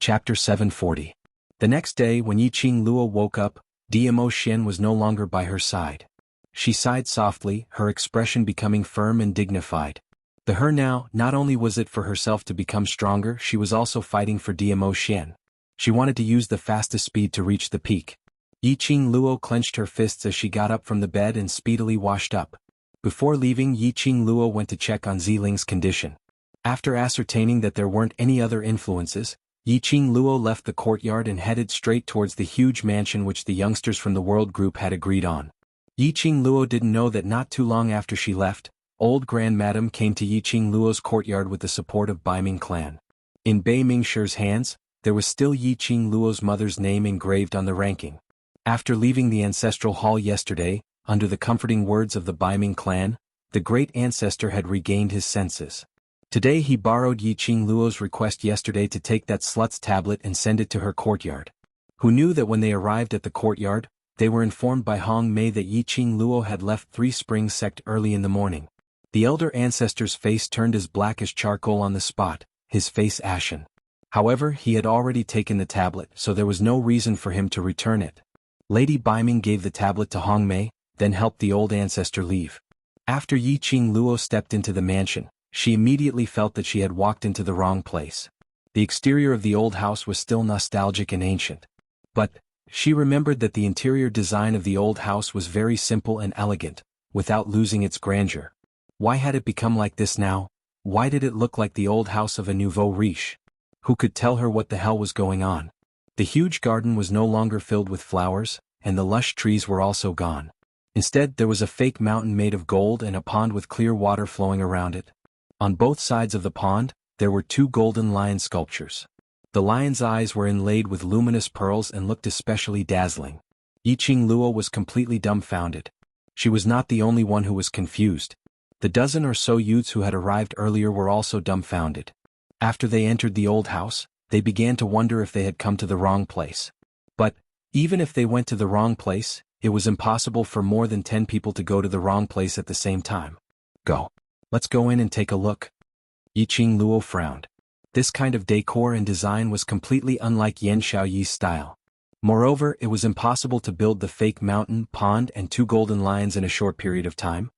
Chapter 740. The next day when Yiqing Luo woke up, Dmo Xian was no longer by her side. She sighed softly, her expression becoming firm and dignified. To her now, not only was it for herself to become stronger, she was also fighting for Dmo Xian. She wanted to use the fastest speed to reach the peak. Yiqing Luo clenched her fists as she got up from the bed and speedily washed up. Before leaving, Yiqing Luo went to check on Ziling's condition. After ascertaining that there weren't any other influences, Yiqing Luo left the courtyard and headed straight towards the huge mansion which the youngsters from the World Group had agreed on. Yiqing Luo didn't know that not too long after she left, old Grand Madam came to Yiqing Luo's courtyard with the support of Baiming clan. In Bei Mingshir's hands, there was still Yiqing Luo's mother's name engraved on the ranking. After leaving the ancestral hall yesterday, under the comforting words of the Baiming clan, the great ancestor had regained his senses. Today he borrowed Yiqing Luo's request yesterday to take that slut's tablet and send it to her courtyard. Who knew that when they arrived at the courtyard, they were informed by Hong Mei that Yiqing Luo had left Three Springs sect early in the morning. The elder ancestor's face turned as black as charcoal on the spot, his face ashen. However, he had already taken the tablet, so there was no reason for him to return it. Lady Baiming gave the tablet to Hong Mei, then helped the old ancestor leave. After Yiqing Luo stepped into the mansion, she immediately felt that she had walked into the wrong place. The exterior of the old house was still nostalgic and ancient. But she remembered that the interior design of the old house was very simple and elegant, without losing its grandeur. Why had it become like this now? Why did it look like the old house of a nouveau riche? Who could tell her what the hell was going on? The huge garden was no longer filled with flowers, and the lush trees were also gone. Instead, there was a fake mountain made of gold and a pond with clear water flowing around it. On both sides of the pond, there were two golden lion sculptures. The lion's eyes were inlaid with luminous pearls and looked especially dazzling. Yiqing Luo was completely dumbfounded. She was not the only one who was confused. The dozen or so youths who had arrived earlier were also dumbfounded. After they entered the old house, they began to wonder if they had come to the wrong place. But, even if they went to the wrong place, it was impossible for more than 10 people to go to the wrong place at the same time. Go. Let's go in and take a look. Yiqing Luo frowned. This kind of decor and design was completely unlike Yan Xiaoyi's style. Moreover, it was impossible to build the fake mountain, pond and two golden lions in a short period of time.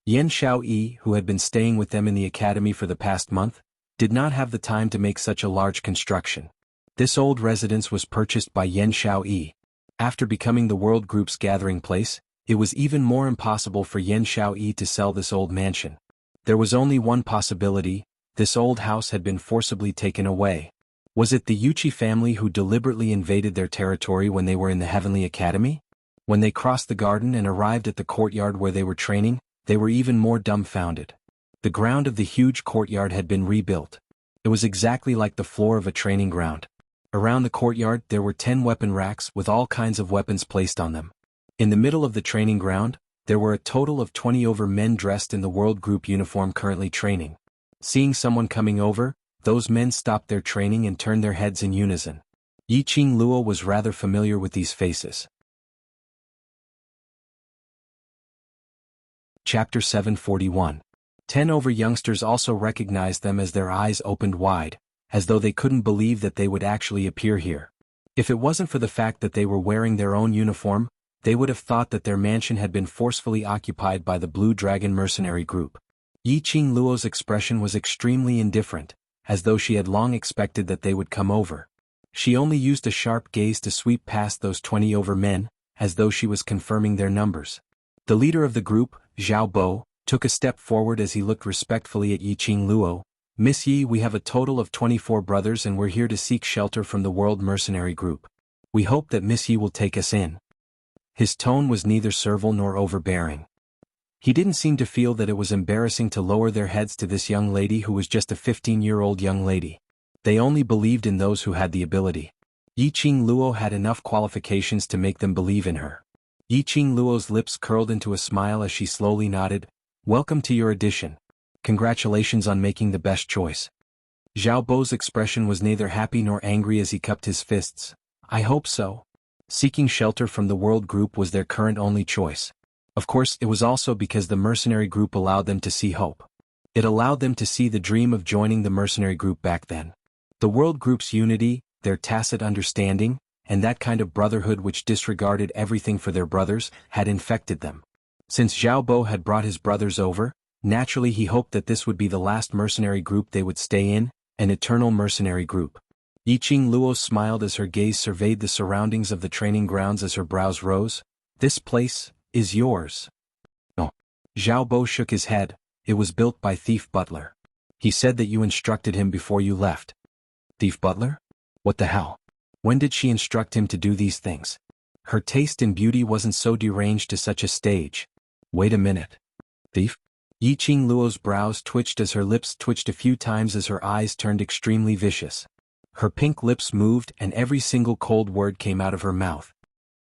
Yan Xiaoyi, who had been staying with them in the academy for the past month, did not have the time to make such a large construction. This old residence was purchased by Yan Xiaoyi. After becoming the World Group's gathering place, it was even more impossible for Yan Xiaoyi to sell this old mansion. There was only one possibility: this old house had been forcibly taken away. Was it the Yuchi family who deliberately invaded their territory when they were in the Heavenly Academy? When they crossed the garden and arrived at the courtyard where they were training, they were even more dumbfounded. The ground of the huge courtyard had been rebuilt. It was exactly like the floor of a training ground. Around the courtyard there were 10 weapon racks with all kinds of weapons placed on them. In the middle of the training ground, there were a total of 20 over men dressed in the World Group uniform currently training. Seeing someone coming over, those men stopped their training and turned their heads in unison. Yiqing Luo was rather familiar with these faces. Chapter 741. 10 over youngsters also recognized them as their eyes opened wide, as though they couldn't believe that they would actually appear here. If it wasn't for the fact that they were wearing their own uniform, they would have thought that their mansion had been forcefully occupied by the Blue Dragon mercenary group. Yiqing Luo's expression was extremely indifferent, as though she had long expected that they would come over. She only used a sharp gaze to sweep past those 20 over men, as though she was confirming their numbers. The leader of the group, Zhao Bo, took a step forward as he looked respectfully at Yiqing Luo, Miss Yi, we have a total of 24 brothers and we're here to seek shelter from the world mercenary group. We hope that Miss Yi will take us in. His tone was neither servile nor overbearing. He didn't seem to feel that it was embarrassing to lower their heads to this young lady who was just a 15-year-old young lady. They only believed in those who had the ability. Yiqing Luo had enough qualifications to make them believe in her. Yiqing Luo's lips curled into a smile as she slowly nodded. Welcome to your addition. Congratulations on making the best choice. Zhao Bo's expression was neither happy nor angry as he cupped his fists. I hope so. Seeking shelter from the world group was their current only choice. Of course, it was also because the mercenary group allowed them to see hope. It allowed them to see the dream of joining the mercenary group back then. The world group's unity, their tacit understanding, and that kind of brotherhood which disregarded everything for their brothers, had infected them. Since Zhao Bo had brought his brothers over, naturally he hoped that this would be the last mercenary group they would stay in, an eternal mercenary group. Yiqing Luo smiled as her gaze surveyed the surroundings of the training grounds as her brows rose. This place is yours. No. Zhao Bo shook his head. It was built by Thief Butler. He said that you instructed him before you left. Thief Butler? What the hell? When did she instruct him to do these things? Her taste in beauty wasn't so deranged to such a stage. Wait a minute. Thief? Yiqing Luo's brows twitched as her lips twitched a few times as her eyes turned extremely vicious. Her pink lips moved and every single cold word came out of her mouth.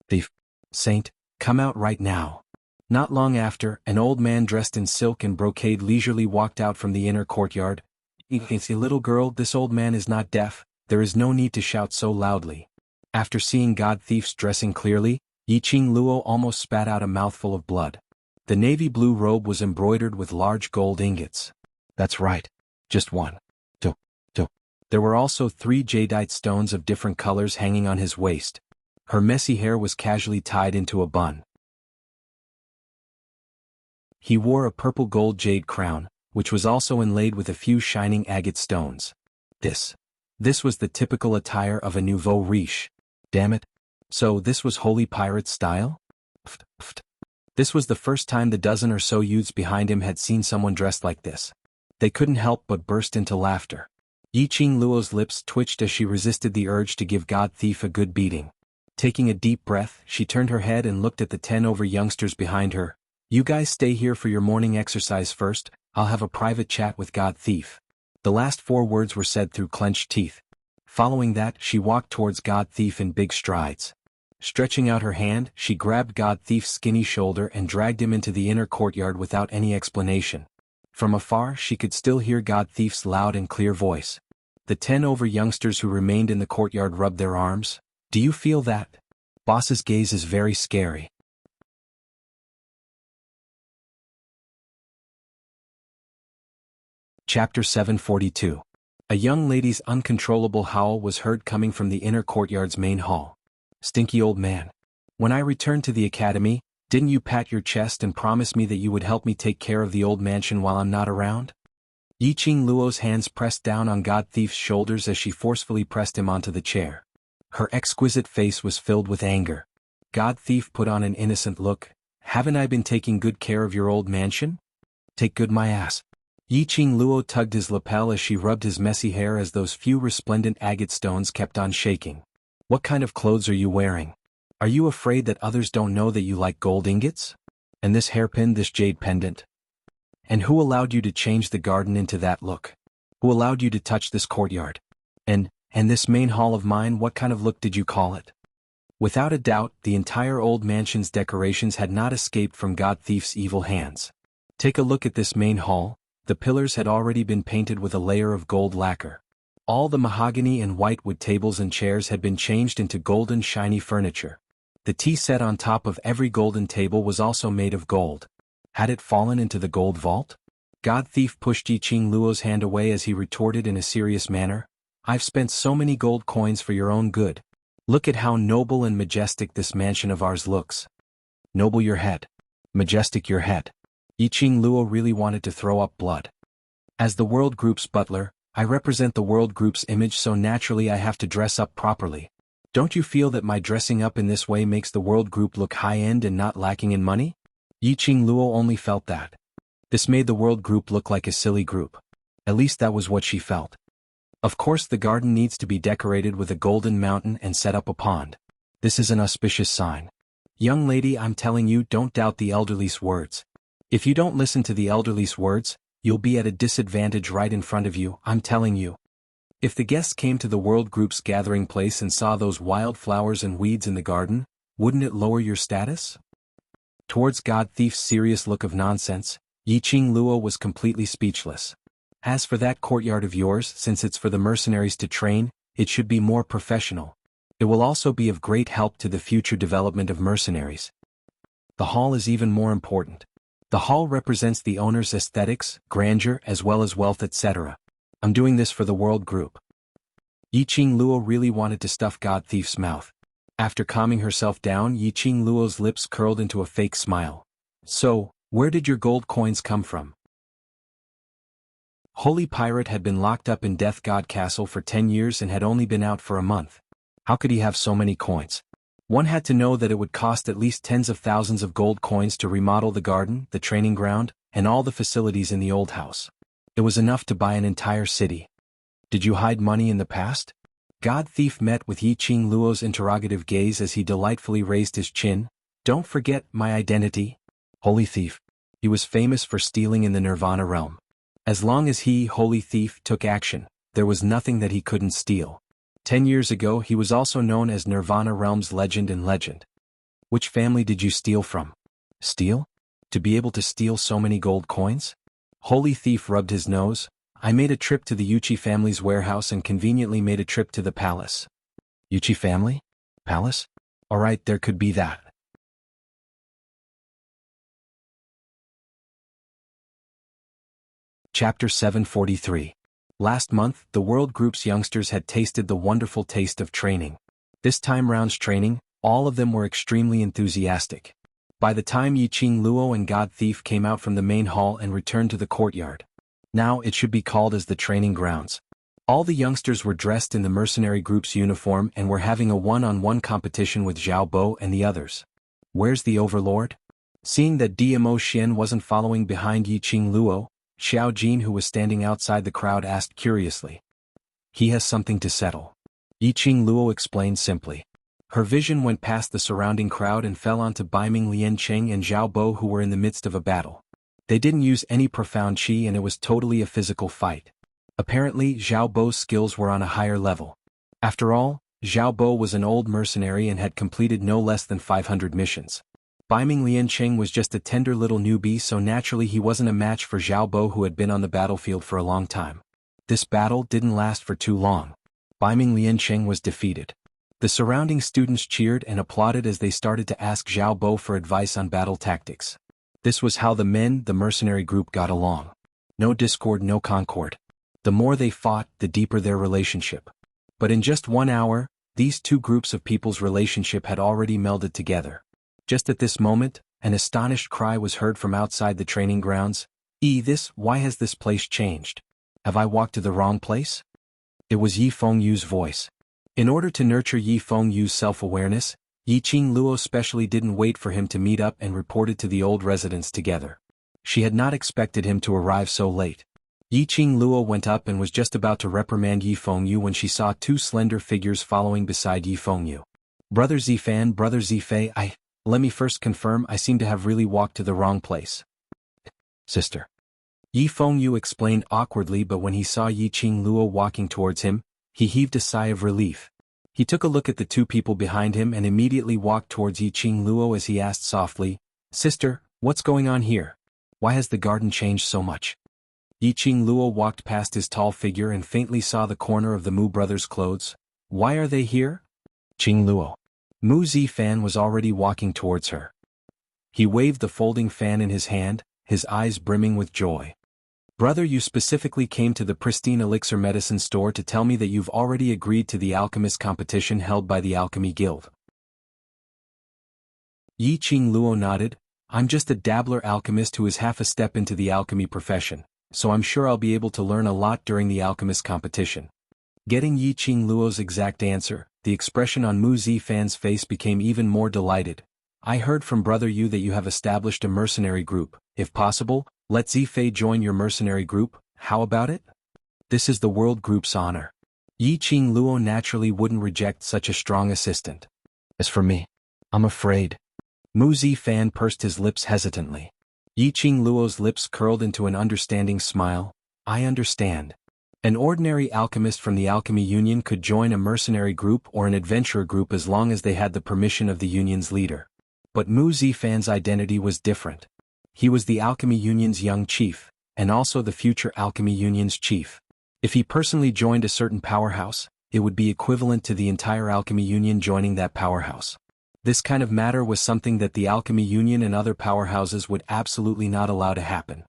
Thief. Saint, come out right now. Not long after, an old man dressed in silk and brocade leisurely walked out from the inner courtyard. It's a little girl, this old man is not deaf. There is no need to shout so loudly. After seeing god thieves dressing clearly, Yiqing Luo almost spat out a mouthful of blood. The navy blue robe was embroidered with large gold ingots. That's right. Just one. Two. There were also 3 jadeite stones of different colors hanging on his waist. Her messy hair was casually tied into a bun. He wore a purple gold jade crown, which was also inlaid with a few shining agate stones. This was the typical attire of a nouveau riche. Damn it. So this was holy pirate style? This was the first time the dozen or so youths behind him had seen someone dressed like this. They couldn't help but burst into laughter. Yiqing Luo's lips twitched as she resisted the urge to give god thief a good beating. Taking a deep breath, she turned her head and looked at the 10 over youngsters behind her. You guys stay here for your morning exercise first, I'll have a private chat with god thief. The last 4 words were said through clenched teeth. Following that, she walked towards god thief in big strides. Stretching out her hand, she grabbed god thief's skinny shoulder and dragged him into the inner courtyard without any explanation. From afar, she could still hear god thief's loud and clear voice. The 10 over youngsters who remained in the courtyard rubbed their arms. Do you feel that? Boss's gaze is very scary. Chapter 742. A young lady's uncontrollable howl was heard coming from the inner courtyard's main hall. Stinky old man. When I returned to the academy, didn't you pat your chest and promise me that you would help me take care of the old mansion while I'm not around? Yiqing Luo's hands pressed down on god thief's shoulders as she forcefully pressed him onto the chair. Her exquisite face was filled with anger. God thief put on an innocent look. Haven't I been taking good care of your old mansion? Take good my ass. Yiqing Luo tugged his lapel as she rubbed his messy hair as those few resplendent agate stones kept on shaking. What kind of clothes are you wearing? Are you afraid that others don't know that you like gold ingots? And this hairpin, this jade pendant? And who allowed you to change the garden into that look? Who allowed you to touch this courtyard? And this main hall of mine, what kind of look did you call it? Without a doubt, the entire old mansion's decorations had not escaped from god thief's evil hands. Take a look at this main hall. The pillars had already been painted with a layer of gold lacquer. All the mahogany and whitewood tables and chairs had been changed into golden shiny furniture. The tea set on top of every golden table was also made of gold. Had it fallen into the gold vault? God thief pushed Yiqing Luo's hand away as he retorted in a serious manner. I've spent so many gold coins for your own good. Look at how noble and majestic this mansion of ours looks. Noble your head. Majestic your head. Yiqing Luo really wanted to throw up blood. As the World Group's butler, I represent the World Group's image, so naturally I have to dress up properly. Don't you feel that my dressing up in this way makes the World Group look high-end and not lacking in money? Yiqing Luo only felt that. This made the World Group look like a silly group. At least that was what she felt. Of course the garden needs to be decorated with a golden mountain and set up a pond. This is an auspicious sign. Young lady, I'm telling you, don't doubt the elderly's words. If you don't listen to the elderly's words, you'll be at a disadvantage right in front of you, I'm telling you. If the guests came to the world group's gathering place and saw those wild flowers and weeds in the garden, wouldn't it lower your status? Towards God Thief's serious look of nonsense, Yiqing Luo was completely speechless. As for that courtyard of yours, since it's for the mercenaries to train, it should be more professional. It will also be of great help to the future development of mercenaries. The hall is even more important. The hall represents the owner's aesthetics, grandeur, as well as wealth, etc. I'm doing this for the world group. Yiqing Luo really wanted to stuff God Thief's mouth. After calming herself down, Yiqing Luo's lips curled into a fake smile. So, where did your gold coins come from? Holy Pirate had been locked up in Death God Castle for 10 years and had only been out for a month. How could he have so many coins? One had to know that it would cost at least tens of thousands of gold coins to remodel the garden, the training ground, and all the facilities in the old house. It was enough to buy an entire city. Did you hide money in the past? God Thief met with Yiqing Luo's interrogative gaze as he delightfully raised his chin. Don't forget my identity. Holy Thief. He was famous for stealing in the Nirvana realm. As long as he, Holy Thief, took action, there was nothing that he couldn't steal. 10 years ago he was also known as Nirvana Realm's legend in legend. Which family did you steal from? Steal? To be able to steal so many gold coins? Holy Thief rubbed his nose. I made a trip to the Yuchi family's warehouse and conveniently made a trip to the palace. Yuchi family? Palace? Alright, there could be that. Chapter 743. Last month, the World Group's youngsters had tasted the wonderful taste of training. This time round's training, all of them were extremely enthusiastic. By the time Yiqing Luo and God Thief came out from the main hall and returned to the courtyard. Now it should be called as the training grounds. All the youngsters were dressed in the mercenary group's uniform and were having a one-on-one competition with Xiao Bo and the others. Where's the overlord? Seeing that DMO Xian wasn't following behind Yiqing Luo, Xiao Jin, who was standing outside the crowd, asked curiously. He has something to settle. Yiqing Luo explained simply. Her vision went past the surrounding crowd and fell onto Baiming Liancheng and Xiao Bo, who were in the midst of a battle. They didn't use any profound qi and it was totally a physical fight. Apparently, Xiao Bo's skills were on a higher level. After all, Xiao Bo was an old mercenary and had completed no less than 500 missions. Baiming Liancheng was just a tender little newbie, so naturally he wasn't a match for Xiao Bo, who had been on the battlefield for a long time. This battle didn't last for too long. Baiming Liancheng was defeated. The surrounding students cheered and applauded as they started to ask Xiao Bo for advice on battle tactics. This was how the mercenary group got along. No discord, no concord. The more they fought, the deeper their relationship. But in just 1 hour, these two groups of people's relationship had already melded together. Just at this moment, an astonished cry was heard from outside the training grounds. Why has this place changed? Have I walked to the wrong place? It was Yi Fengyu's voice. In order to nurture Yi Fengyu's self-awareness, Yiqing Luo specially didn't wait for him to meet up and reported to the old residence together. She had not expected him to arrive so late. Yiqing Luo went up and was just about to reprimand Yi Fengyu when she saw two slender figures following beside Yi Fengyu. Brother Zifan, Brother Zifei, let me first confirm, I seem to have really walked to the wrong place. Sister. Yi Fengyu explained awkwardly, but when he saw Yiqing Luo walking towards him, he heaved a sigh of relief. He took a look at the two people behind him and immediately walked towards Yiqing Luo as he asked softly, Sister, what's going on here? Why has the garden changed so much? Yiqing Luo walked past his tall figure and faintly saw the corner of the Mu brothers' clothes. Why are they here? Qing Luo. Mu Zifan was already walking towards her. He waved the folding fan in his hand, his eyes brimming with joy. Brother, you specifically came to the pristine elixir medicine store to tell me that you've already agreed to the alchemist competition held by the Alchemy Guild. Yiqing Luo nodded. I'm just a dabbler alchemist who is half a step into the alchemy profession, so I'm sure I'll be able to learn a lot during the alchemist competition. Getting Yiqing Luo's exact answer, the expression on Mu Zifan's face became even more delighted. I heard from Brother Yu that you have established a mercenary group. If possible, let Zifei join your mercenary group. How about it? This is the world group's honor. Yi Qing Luo naturally wouldn't reject such a strong assistant. As for me, I'm afraid. Mu Zifan pursed his lips hesitantly. Yi Qing Luo's lips curled into an understanding smile. I understand. An ordinary alchemist from the Alchemy Union could join a mercenary group or an adventurer group as long as they had the permission of the union's leader. But Mu Zifan's identity was different. He was the Alchemy Union's young chief, and also the future Alchemy Union's chief. If he personally joined a certain powerhouse, it would be equivalent to the entire Alchemy Union joining that powerhouse. This kind of matter was something that the Alchemy Union and other powerhouses would absolutely not allow to happen.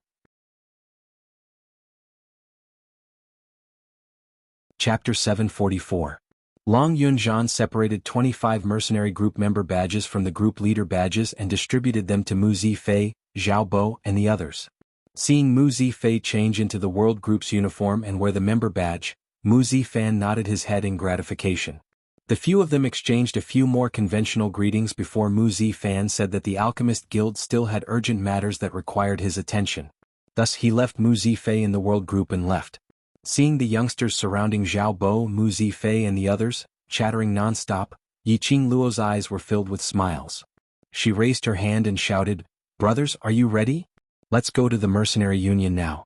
Chapter 744. Long Yunzhan separated 25 mercenary group member badges from the group leader badges and distributed them to Mu Zifei, Zhao Bo, and the others. Seeing Mu Zifei change into the world group's uniform and wear the member badge, Mu Zifan nodded his head in gratification. The few of them exchanged a few more conventional greetings before Mu Zifan said that the Alchemist Guild still had urgent matters that required his attention. Thus he left Mu Zifei in the world group and left. Seeing the youngsters surrounding Zhao Bo, Mu Zifei and the others, chattering non-stop, Yi Qing Luo's eyes were filled with smiles. She raised her hand and shouted, "Brothers, are you ready? Let's go to the mercenary union now."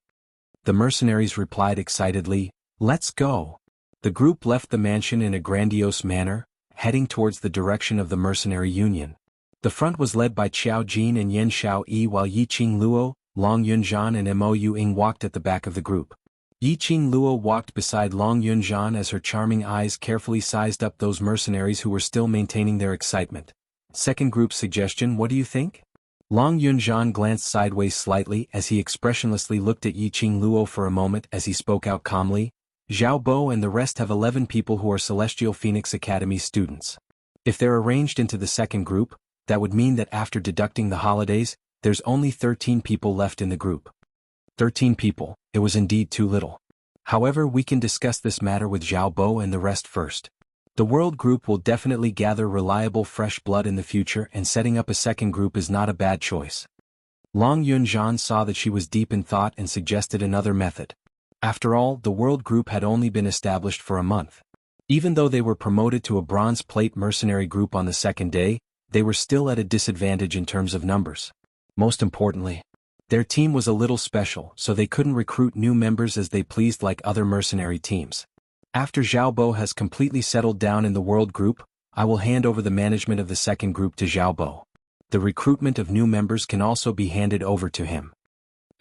The mercenaries replied excitedly, "Let's go." The group left the mansion in a grandiose manner, heading towards the direction of the mercenary union. The front was led by Qiao Jin and Yen Xiao Yi while Yi Qing Luo, Long Yunzhan and Mo Ying walked at the back of the group. Yi Qing Luo walked beside Long Yunzhan as her charming eyes carefully sized up those mercenaries who were still maintaining their excitement. Second group suggestion, what do you think? Long Yunzhan glanced sideways slightly as he expressionlessly looked at Yi Qing Luo for a moment as he spoke out calmly. Zhao Bo and the rest have 11 people who are Celestial Phoenix Academy students. If they're arranged into the second group, that would mean that after deducting the holidays, there's only 13 people left in the group. 13 people, it was indeed too little. However, we can discuss this matter with Zhao Bo and the rest first. The world group will definitely gather reliable fresh blood in the future, and setting up a second group is not a bad choice. Long Yunzhan saw that she was deep in thought and suggested another method. After all, the world group had only been established for a month. Even though they were promoted to a bronze plate mercenary group on the second day, they were still at a disadvantage in terms of numbers. Most importantly, their team was a little special, so they couldn't recruit new members as they pleased like other mercenary teams. After Zhao Bo has completely settled down in the world group, I will hand over the management of the second group to Zhao Bo. The recruitment of new members can also be handed over to him.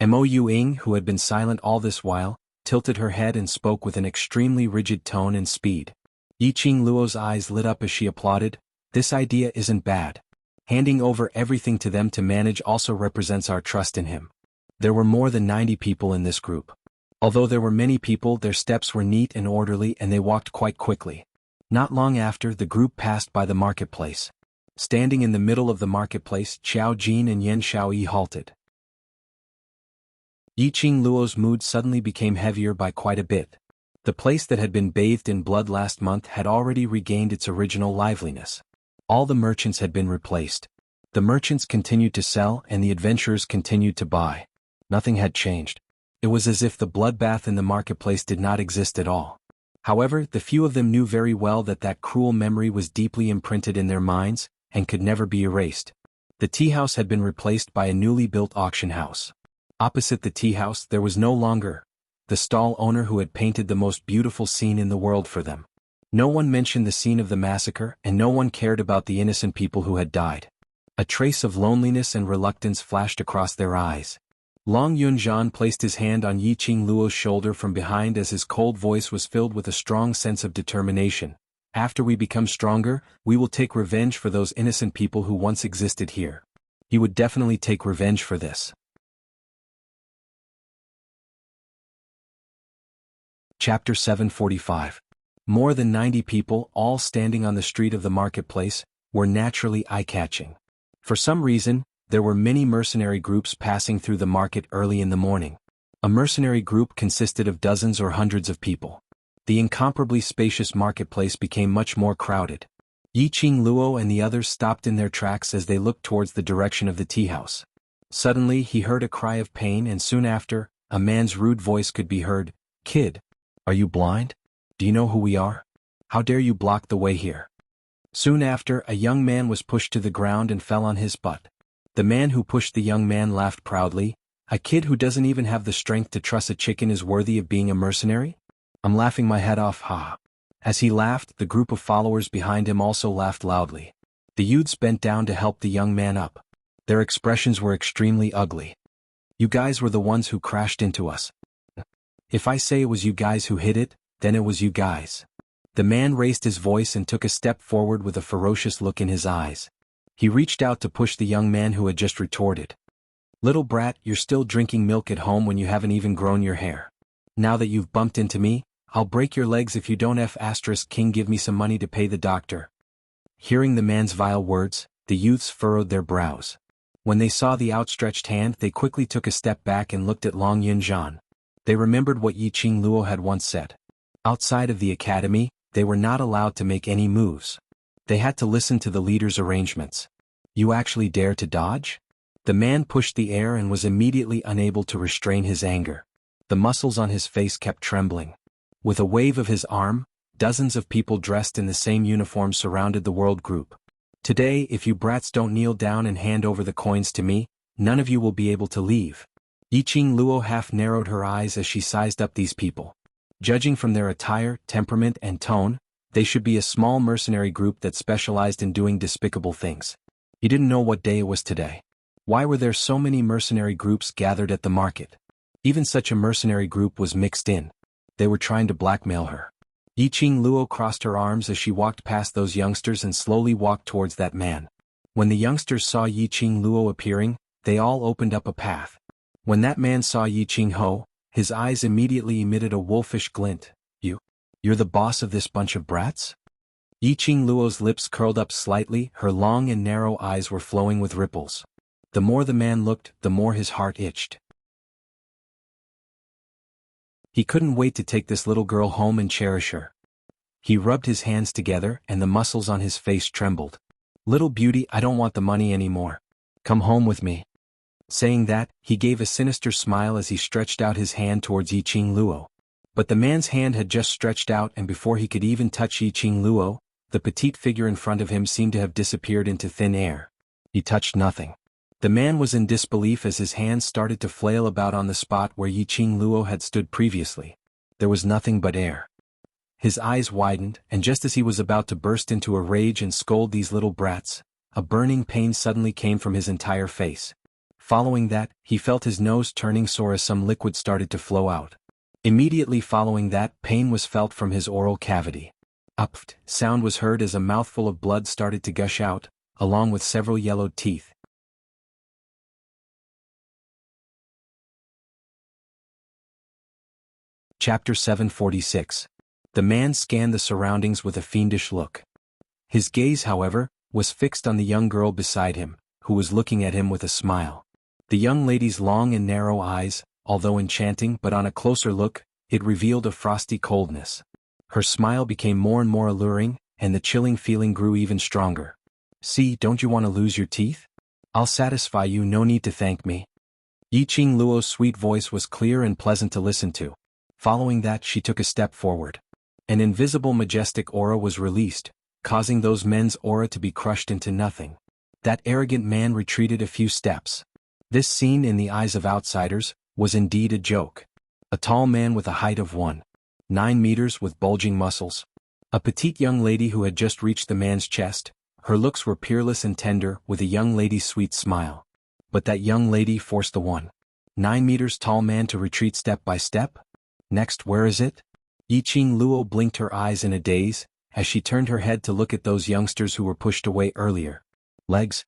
Mo Ying, who had been silent all this while, tilted her head and spoke with an extremely rigid tone and speed. Yi Qing Luo's eyes lit up as she applauded. This idea isn't bad. Handing over everything to them to manage also represents our trust in him. There were more than 90 people in this group. Although there were many people, their steps were neat and orderly and they walked quite quickly. Not long after, the group passed by the marketplace. Standing in the middle of the marketplace, Qiao Jin and Yen Xiao Yi halted. Yi Qing Luo's mood suddenly became heavier by quite a bit. The place that had been bathed in blood last month had already regained its original liveliness. All the merchants had been replaced. The merchants continued to sell and the adventurers continued to buy. Nothing had changed. It was as if the bloodbath in the marketplace did not exist at all. However, the few of them knew very well that that cruel memory was deeply imprinted in their minds and could never be erased. The tea house had been replaced by a newly built auction house. Opposite the tea house there was no longer the stall owner who had painted the most beautiful scene in the world for them. No one mentioned the scene of the massacre and no one cared about the innocent people who had died. A trace of loneliness and reluctance flashed across their eyes. Long Yunzhan placed his hand on Yi Qing Luo's shoulder from behind as his cold voice was filled with a strong sense of determination. After we become stronger, we will take revenge for those innocent people who once existed here. He would definitely take revenge for this. Chapter 745. More than 90 people, all standing on the street of the marketplace, were naturally eye-catching. For some reason, there were many mercenary groups passing through the market early in the morning. A mercenary group consisted of dozens or hundreds of people. The incomparably spacious marketplace became much more crowded. Yi Qing Luo and the others stopped in their tracks as they looked towards the direction of the tea house. Suddenly he heard a cry of pain and soon after, a man's rude voice could be heard, "Kid, Are you blind? Do you know who we are? How dare you block the way here? Soon after, a young man was pushed to the ground and fell on his butt. The man who pushed the young man laughed proudly. A kid who doesn't even have the strength to truss a chicken is worthy of being a mercenary? I'm laughing my head off, ha. As he laughed, the group of followers behind him also laughed loudly. The youths bent down to help the young man up. Their expressions were extremely ugly. You guys were the ones who crashed into us. If I say it was you guys who hit it, then it was you guys. The man raised his voice and took a step forward with a ferocious look in his eyes. He reached out to push the young man who had just retorted. Little brat, you're still drinking milk at home when you haven't even grown your hair. Now that you've bumped into me, I'll break your legs if you don't king give me some money to pay the doctor. Hearing the man's vile words, the youths furrowed their brows. When they saw the outstretched hand, they quickly took a step back and looked at Long Yunzhan. They remembered what Yiqing Luo had once said. Outside of the academy, they were not allowed to make any moves. They had to listen to the leader's arrangements. You actually dare to dodge? The man pushed the air and was immediately unable to restrain his anger. The muscles on his face kept trembling. With a wave of his arm, dozens of people dressed in the same uniform surrounded the world group. Today, if you brats don't kneel down and hand over the coins to me, none of you will be able to leave. Yiqing Luo half narrowed her eyes as she sized up these people. Judging from their attire, temperament, and tone, they should be a small mercenary group that specialized in doing despicable things. He didn't know what day it was today. Why were there so many mercenary groups gathered at the market? Even such a mercenary group was mixed in. They were trying to blackmail her. Yiqing Luo crossed her arms as she walked past those youngsters and slowly walked towards that man. When the youngsters saw Yiqing Luo appearing, they all opened up a path. When that man saw Yiqing Ho, his eyes immediately emitted a wolfish glint. You're the boss of this bunch of brats? Yiqing Luo's lips curled up slightly, her long and narrow eyes were flowing with ripples. The more the man looked, the more his heart itched. He couldn't wait to take this little girl home and cherish her. He rubbed his hands together and the muscles on his face trembled. Little beauty, I don't want the money anymore. Come home with me. Saying that, he gave a sinister smile as he stretched out his hand towards Yiqing Luo. But the man's hand had just stretched out, and before he could even touch Yiqing Luo, the petite figure in front of him seemed to have disappeared into thin air. He touched nothing. The man was in disbelief as his hands started to flail about on the spot where Yiqing Luo had stood previously. There was nothing but air. His eyes widened, and just as he was about to burst into a rage and scold these little brats, a burning pain suddenly came from his entire face. Following that, he felt his nose turning sore as some liquid started to flow out. Immediately following that, pain was felt from his oral cavity. A pft sound was heard as a mouthful of blood started to gush out, along with several yellowed teeth. Chapter 746. The man scanned the surroundings with a fiendish look. His gaze, however, was fixed on the young girl beside him, who was looking at him with a smile. The young lady's long and narrow eyes, although enchanting but on a closer look, it revealed a frosty coldness. Her smile became more and more alluring, and the chilling feeling grew even stronger. See, don't you want to lose your teeth? I'll satisfy you, no need to thank me. Yiqing Luo's sweet voice was clear and pleasant to listen to. Following that, she took a step forward. An invisible majestic aura was released, causing those men's aura to be crushed into nothing. That arrogant man retreated a few steps. This scene, in the eyes of outsiders, was indeed a joke. A tall man with a height of 1.9 meters with bulging muscles. A petite young lady who had just reached the man's chest. Her looks were peerless and tender, with a young lady's sweet smile. But that young lady forced the 1.9 meters tall man to retreat step by step. Next, where is it? Yiqing Luo blinked her eyes in a daze, as she turned her head to look at those youngsters who were pushed away earlier. Legs.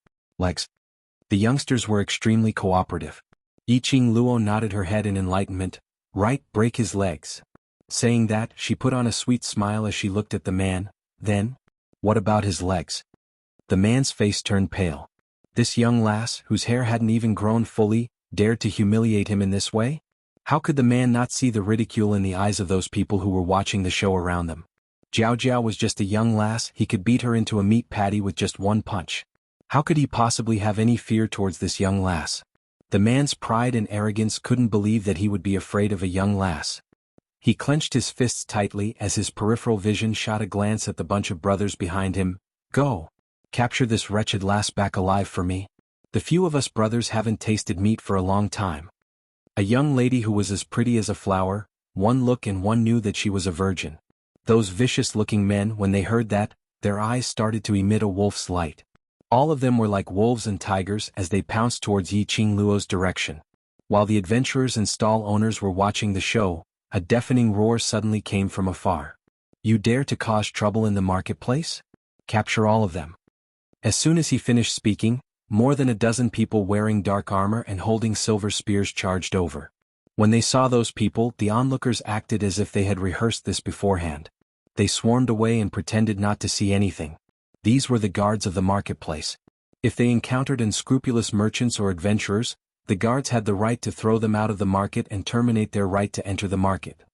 The youngsters were extremely cooperative. Yiqing Luo nodded her head in enlightenment. Right, break his legs. Saying that, she put on a sweet smile as she looked at the man. Then, what about his legs? The man's face turned pale. This young lass, whose hair hadn't even grown fully, dared to humiliate him in this way? How could the man not see the ridicule in the eyes of those people who were watching the show around them? Jiao Jiao was just a young lass, he could beat her into a meat patty with just one punch. How could he possibly have any fear towards this young lass? The man's pride and arrogance couldn't believe that he would be afraid of a young lass. He clenched his fists tightly as his peripheral vision shot a glance at the bunch of brothers behind him. Go! Capture this wretched lass back alive for me. The few of us brothers haven't tasted meat for a long time. A young lady who was as pretty as a flower, one look and one knew that she was a virgin. Those vicious-looking men, when they heard that, their eyes started to emit a wolf's light. All of them were like wolves and tigers as they pounced towards Yiqing Luo's direction. While the adventurers and stall owners were watching the show, a deafening roar suddenly came from afar. You dare to cause trouble in the marketplace? Capture all of them. As soon as he finished speaking, more than a dozen people wearing dark armor and holding silver spears charged over. When they saw those people, the onlookers acted as if they had rehearsed this beforehand. They swarmed away and pretended not to see anything. These were the guards of the marketplace. If they encountered unscrupulous merchants or adventurers, the guards had the right to throw them out of the market and terminate their right to enter the market.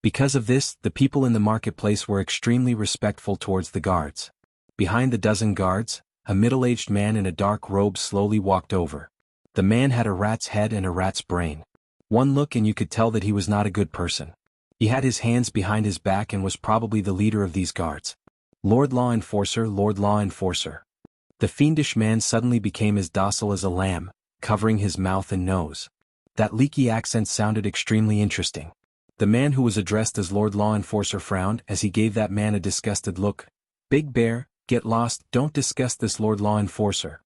Because of this, the people in the marketplace were extremely respectful towards the guards. Behind the dozen guards, a middle-aged man in a dark robe slowly walked over. The man had a rat's head and a rat's brain. One look and you could tell that he was not a good person. He had his hands behind his back and was probably the leader of these guards. Lord Law Enforcer, Lord Law Enforcer. The fiendish man suddenly became as docile as a lamb, covering his mouth and nose. That leaky accent sounded extremely interesting. The man who was addressed as Lord Law Enforcer frowned as he gave that man a disgusted look. Big Bear, get lost, don't discuss this, Lord Law Enforcer.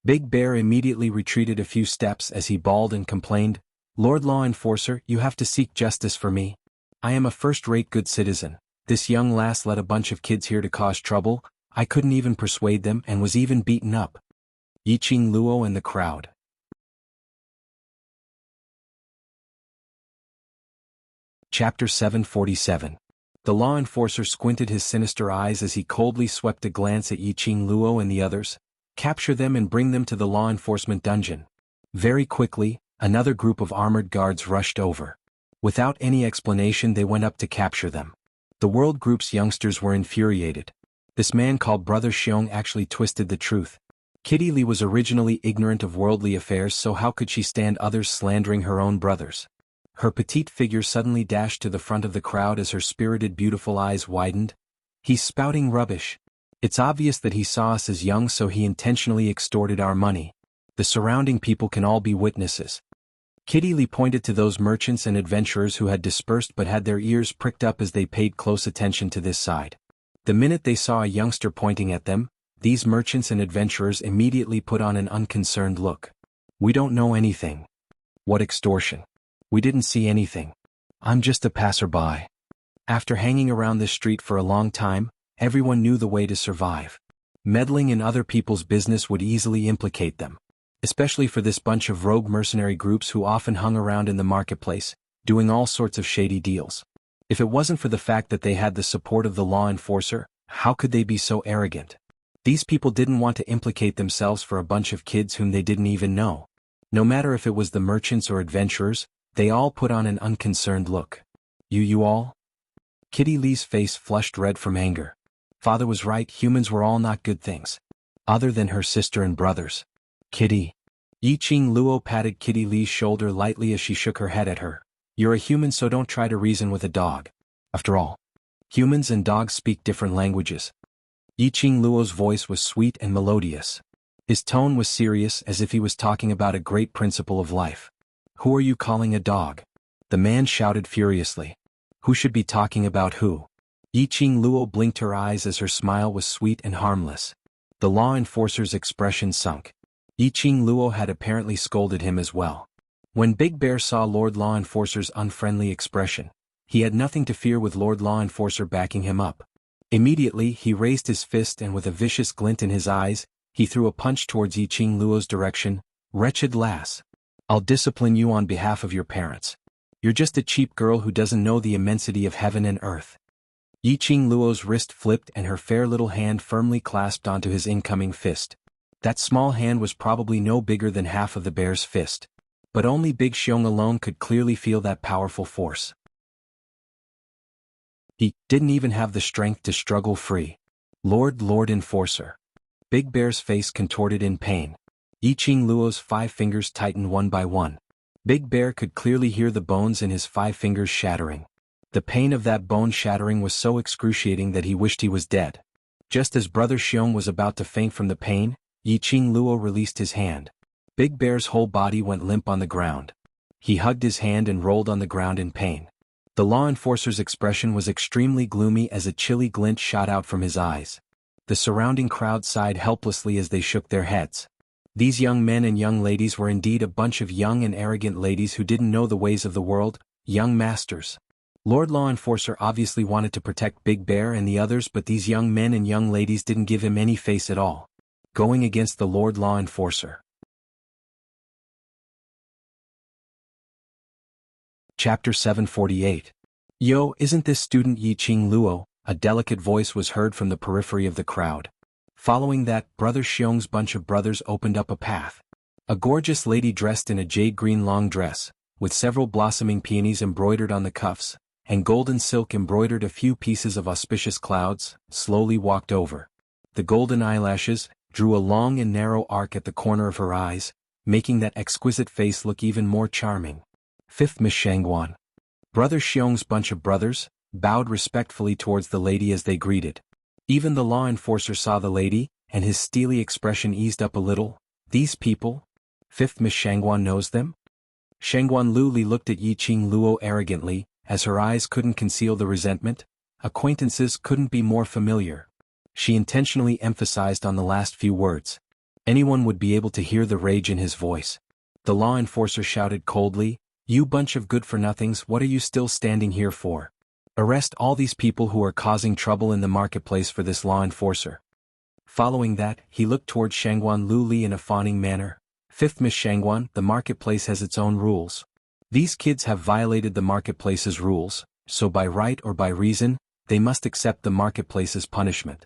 Big Bear immediately retreated a few steps as he bawled and complained, Lord Law Enforcer, you have to seek justice for me. I am a first-rate good citizen. This young lass led a bunch of kids here to cause trouble. I couldn't even persuade them and was even beaten up. Yiqing Luo and the crowd. Chapter 747. The law enforcer squinted his sinister eyes as he coldly swept a glance at Yiqing Luo and the others. Capture them and bring them to the law enforcement dungeon. Very quickly, another group of armored guards rushed over. Without any explanation, they went up to capture them. The world group's youngsters were infuriated. This man called Brother Xiong actually twisted the truth. Kitty Lee was originally ignorant of worldly affairs, so how could she stand others slandering her own brothers? Her petite figure suddenly dashed to the front of the crowd as her spirited beautiful eyes widened. He's spouting rubbish. It's obvious that he saw us as young, so he intentionally extorted our money. The surrounding people can all be witnesses. Kitty Lee pointed to those merchants and adventurers who had dispersed but had their ears pricked up as they paid close attention to this side. The minute they saw a youngster pointing at them, these merchants and adventurers immediately put on an unconcerned look. We don't know anything. What extortion? We didn't see anything. I'm just a passerby. After hanging around this street for a long time, everyone knew the way to survive. Meddling in other people's business would easily implicate them. Especially for this bunch of rogue mercenary groups who often hung around in the marketplace, doing all sorts of shady deals. If it wasn't for the fact that they had the support of the law enforcer, how could they be so arrogant? These people didn't want to implicate themselves for a bunch of kids whom they didn't even know. No matter if it was the merchants or adventurers, they all put on an unconcerned look. You all? Kitty Lee's face flushed red from anger. Father was right, humans were all not good things. Other than her sister and brothers. Kitty. Yiqing Luo patted Kitty Lee's shoulder lightly as she shook her head at her. You're a human, so don't try to reason with a dog. After all, humans and dogs speak different languages. Yiqing Luo's voice was sweet and melodious. His tone was serious, as if he was talking about a great principle of life. Who are you calling a dog? The man shouted furiously. Who should be talking about who? Yiqing Luo blinked her eyes as her smile was sweet and harmless. The law enforcer's expression sunk. Yiqing Luo had apparently scolded him as well. When Big Bear saw Lord Law Enforcer's unfriendly expression, he had nothing to fear with Lord Law Enforcer backing him up. Immediately, he raised his fist and with a vicious glint in his eyes, he threw a punch towards Yiqing Luo's direction. Wretched lass. I'll discipline you on behalf of your parents. You're just a cheap girl who doesn't know the immensity of heaven and earth. Yiqing Luo's wrist flipped and her fair little hand firmly clasped onto his incoming fist. That small hand was probably no bigger than half of the bear's fist. But only Big Xiong alone could clearly feel that powerful force. He didn't even have the strength to struggle free. Lord Enforcer. Big Bear's face contorted in pain. Yiqing Luo's 5 fingers tightened one by one. Big Bear could clearly hear the bones in his 5 fingers shattering. The pain of that bone shattering was so excruciating that he wished he was dead. Just as Brother Xiong was about to faint from the pain, Yiqing Luo released his hand. Big Bear's whole body went limp on the ground. He hugged his hand and rolled on the ground in pain. The law enforcer's expression was extremely gloomy as a chilly glint shot out from his eyes. The surrounding crowd sighed helplessly as they shook their heads. These young men and young ladies were indeed a bunch of young and arrogant ladies who didn't know the ways of the world, young masters. Lord Law Enforcer obviously wanted to protect Big Bear and the others, but these young men and young ladies didn't give him any face at all. Going against the Lord Law Enforcer. Chapter 748. Yo, isn't this student Yiqing Luo? A delicate voice was heard from the periphery of the crowd. Following that, Brother Xiong's bunch of brothers opened up a path. A gorgeous lady dressed in a jade-green long dress, with several blossoming peonies embroidered on the cuffs, and golden silk embroidered a few pieces of auspicious clouds, slowly walked over. The golden eyelashes drew a long and narrow arc at the corner of her eyes, making that exquisite face look even more charming. 5th Miss Xuanhuan. Brother Xiong's bunch of brothers bowed respectfully towards the lady as they greeted. Even the law enforcer saw the lady, and his steely expression eased up a little. These people? 5th Miss Xuanhuan knows them? Xuanhuan Luli looked at Yiqing Luo arrogantly, as her eyes couldn't conceal the resentment. Acquaintances couldn't be more familiar. She intentionally emphasized on the last few words. Anyone would be able to hear the rage in his voice. The law enforcer shouted coldly, "You bunch of good-for-nothings, what are you still standing here for? Arrest all these people who are causing trouble in the marketplace for this law enforcer." Following that, he looked toward Xuanhuan Luli in a fawning manner. 5th Miss Xuanhuan, the marketplace has its own rules. These kids have violated the marketplace's rules, so by right or by reason, they must accept the marketplace's punishment.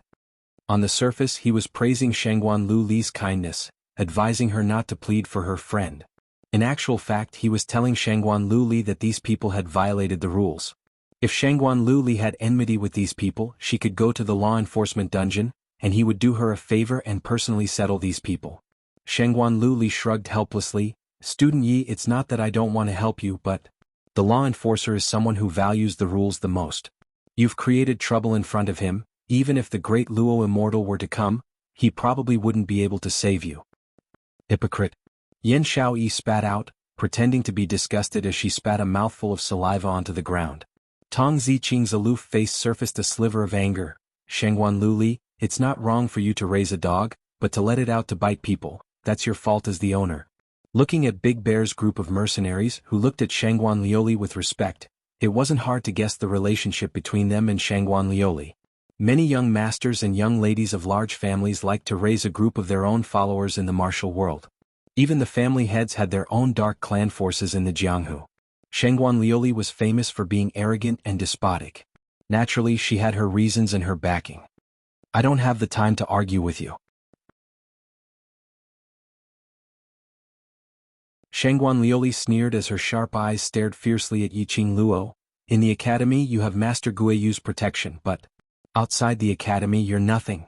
On the surface he was praising Xuanhuan Luli's kindness, advising her not to plead for her friend. In actual fact he was telling Xuanhuan Luli that these people had violated the rules. If Xuanhuan Luli had enmity with these people, she could go to the law enforcement dungeon, and he would do her a favor and personally settle these people. Xuanhuan Luli shrugged helplessly. "Student Yi, it's not that I don't want to help you, but the law enforcer is someone who values the rules the most. You've created trouble in front of him. Even if the great Luo Immortal were to come, he probably wouldn't be able to save you." Hypocrite. Yan Xiaoyi spat out, pretending to be disgusted as she spat a mouthful of saliva onto the ground. Tong Ziqing's aloof face surfaced a sliver of anger. "Xuanhuan Luli, it's not wrong for you to raise a dog, but to let it out to bite people, that's your fault as the owner." Looking at Big Bear's group of mercenaries who looked at Xuanhuan Lioli with respect, it wasn't hard to guess the relationship between them and Xuanhuan Lioli. Many young masters and young ladies of large families liked to raise a group of their own followers in the martial world. Even the family heads had their own dark clan forces in the jianghu. Xuanhuan Lioli was famous for being arrogant and despotic. Naturally, she had her reasons and her backing. "I don't have the time to argue with you." Xuanhuan Lioli sneered as her sharp eyes stared fiercely at Yiqing Luo. "In the academy you have Master Guiyu's protection, but outside the academy you're nothing."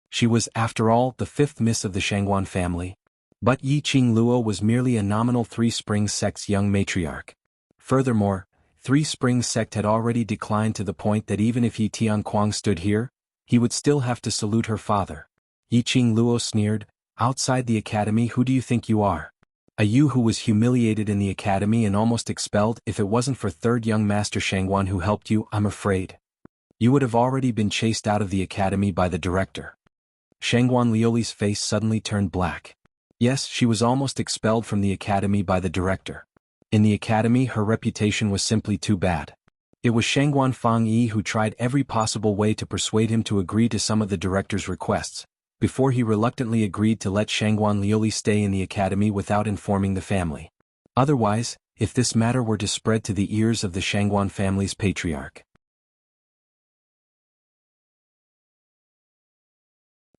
She was, after all, the 5th miss of the Xuanhuan family. But Yiqing Luo was merely a nominal Three Springs sect's young matriarch. Furthermore, Three Springs sect had already declined to the point that even if Yi Tianquang stood here, he would still have to salute her father. Yiqing Luo sneered, "Outside the academy, who do you think you are? A you who was humiliated in the academy and almost expelled. If it wasn't for third young master Xuanhuan who helped you, I'm afraid you would have already been chased out of the academy by the director." Xuanhuan Lioli's face suddenly turned black. Yes, she was almost expelled from the academy by the director. In the academy her reputation was simply too bad. It was Xuanhuan Fangyi who tried every possible way to persuade him to agree to some of the director's requests, before he reluctantly agreed to let Xuanhuan Lioli stay in the academy without informing the family. Otherwise, if this matter were to spread to the ears of the Xuanhuan family's patriarch.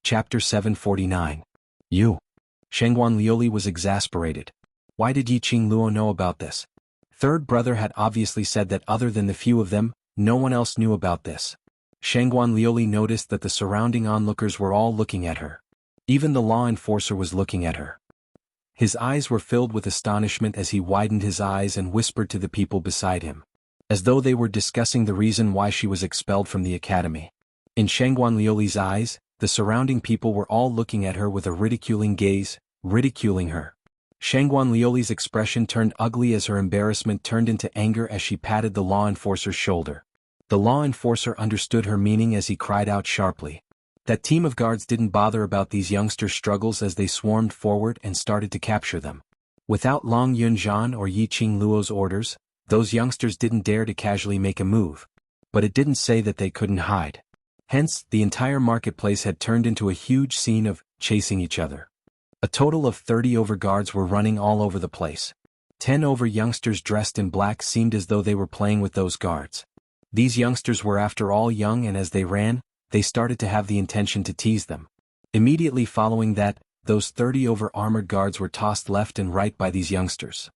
Chapter 749. You. Xuanhuan Lioli was exasperated. Why did Yiqing Luo know about this? Third brother had obviously said that other than the few of them, no one else knew about this. Xuanhuan Lioli noticed that the surrounding onlookers were all looking at her. Even the law enforcer was looking at her. His eyes were filled with astonishment as he widened his eyes and whispered to the people beside him, as though they were discussing the reason why she was expelled from the academy. In Xuanhuan Liuli's eyes, the surrounding people were all looking at her with a ridiculing gaze, ridiculing her. Xuanhuan Liuli's expression turned ugly as her embarrassment turned into anger as she patted the law enforcer's shoulder. The law enforcer understood her meaning as he cried out sharply. That team of guards didn't bother about these youngsters' struggles as they swarmed forward and started to capture them. Without Long Yunzhan or Yiqing Luo's orders, those youngsters didn't dare to casually make a move. But it didn't say that they couldn't hide. Hence, the entire marketplace had turned into a huge scene of chasing each other. A total of 30 over guards were running all over the place. 10 over youngsters dressed in black seemed as though they were playing with those guards. These youngsters were after all young, and as they ran, they started to have the intention to tease them. Immediately following that, those 30 over armored guards were tossed left and right by these youngsters.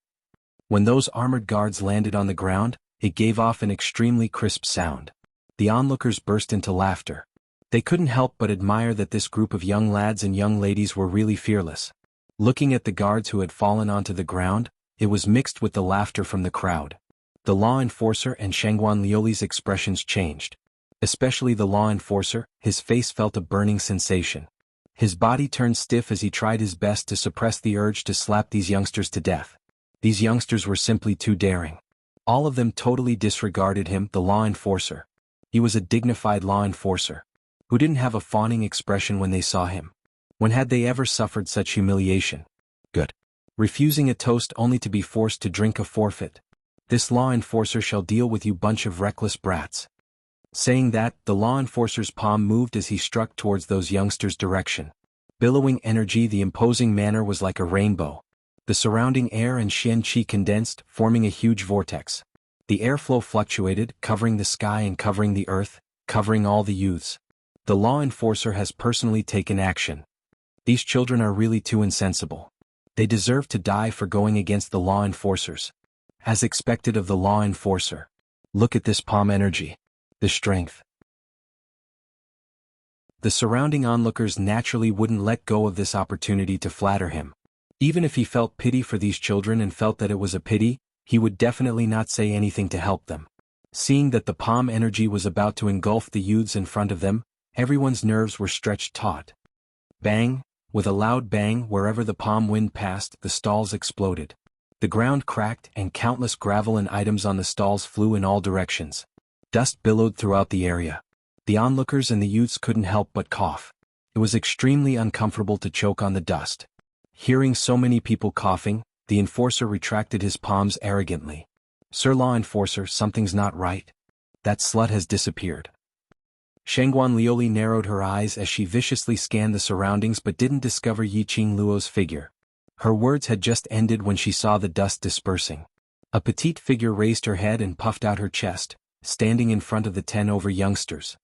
When those armored guards landed on the ground, it gave off an extremely crisp sound. The onlookers burst into laughter. They couldn't help but admire that this group of young lads and young ladies were really fearless. Looking at the guards who had fallen onto the ground, it was mixed with the laughter from the crowd. The law enforcer and Xuanhuan Liuli's expressions changed. Especially the law enforcer, his face felt a burning sensation. His body turned stiff as he tried his best to suppress the urge to slap these youngsters to death. These youngsters were simply too daring. All of them totally disregarded him, the law enforcer. He was a dignified law enforcer, who didn't have a fawning expression when they saw him. When had they ever suffered such humiliation? Good. Refusing a toast only to be forced to drink a forfeit. This law enforcer shall deal with you bunch of reckless brats. Saying that, the law enforcer's palm moved as he struck towards those youngsters' direction. Billowing energy, the imposing manner was like a rainbow. The surrounding air and xianxia condensed, forming a huge vortex. The airflow fluctuated, covering the sky and covering the earth, covering all the youths. The law enforcer has personally taken action. These children are really too insensible. They deserve to die for going against the law enforcers. As expected of the law enforcer. Look at this palm energy. The strength. The surrounding onlookers naturally wouldn't let go of this opportunity to flatter him. Even if he felt pity for these children and felt that it was a pity, he would definitely not say anything to help them. Seeing that the palm energy was about to engulf the youths in front of them, everyone's nerves were stretched taut. Bang! With a loud bang, wherever the palm wind passed, the stalls exploded. The ground cracked and countless gravel and items on the stalls flew in all directions. Dust billowed throughout the area. The onlookers and the youths couldn't help but cough. It was extremely uncomfortable to choke on the dust. Hearing so many people coughing, the enforcer retracted his palms arrogantly. Sir Law Enforcer, something's not right. That slut has disappeared. Xuanhuan Liuli narrowed her eyes as she viciously scanned the surroundings but didn't discover Yiqing Luo's figure. Her words had just ended when she saw the dust dispersing. A petite figure raised her head and puffed out her chest, standing in front of the 10 over youngsters.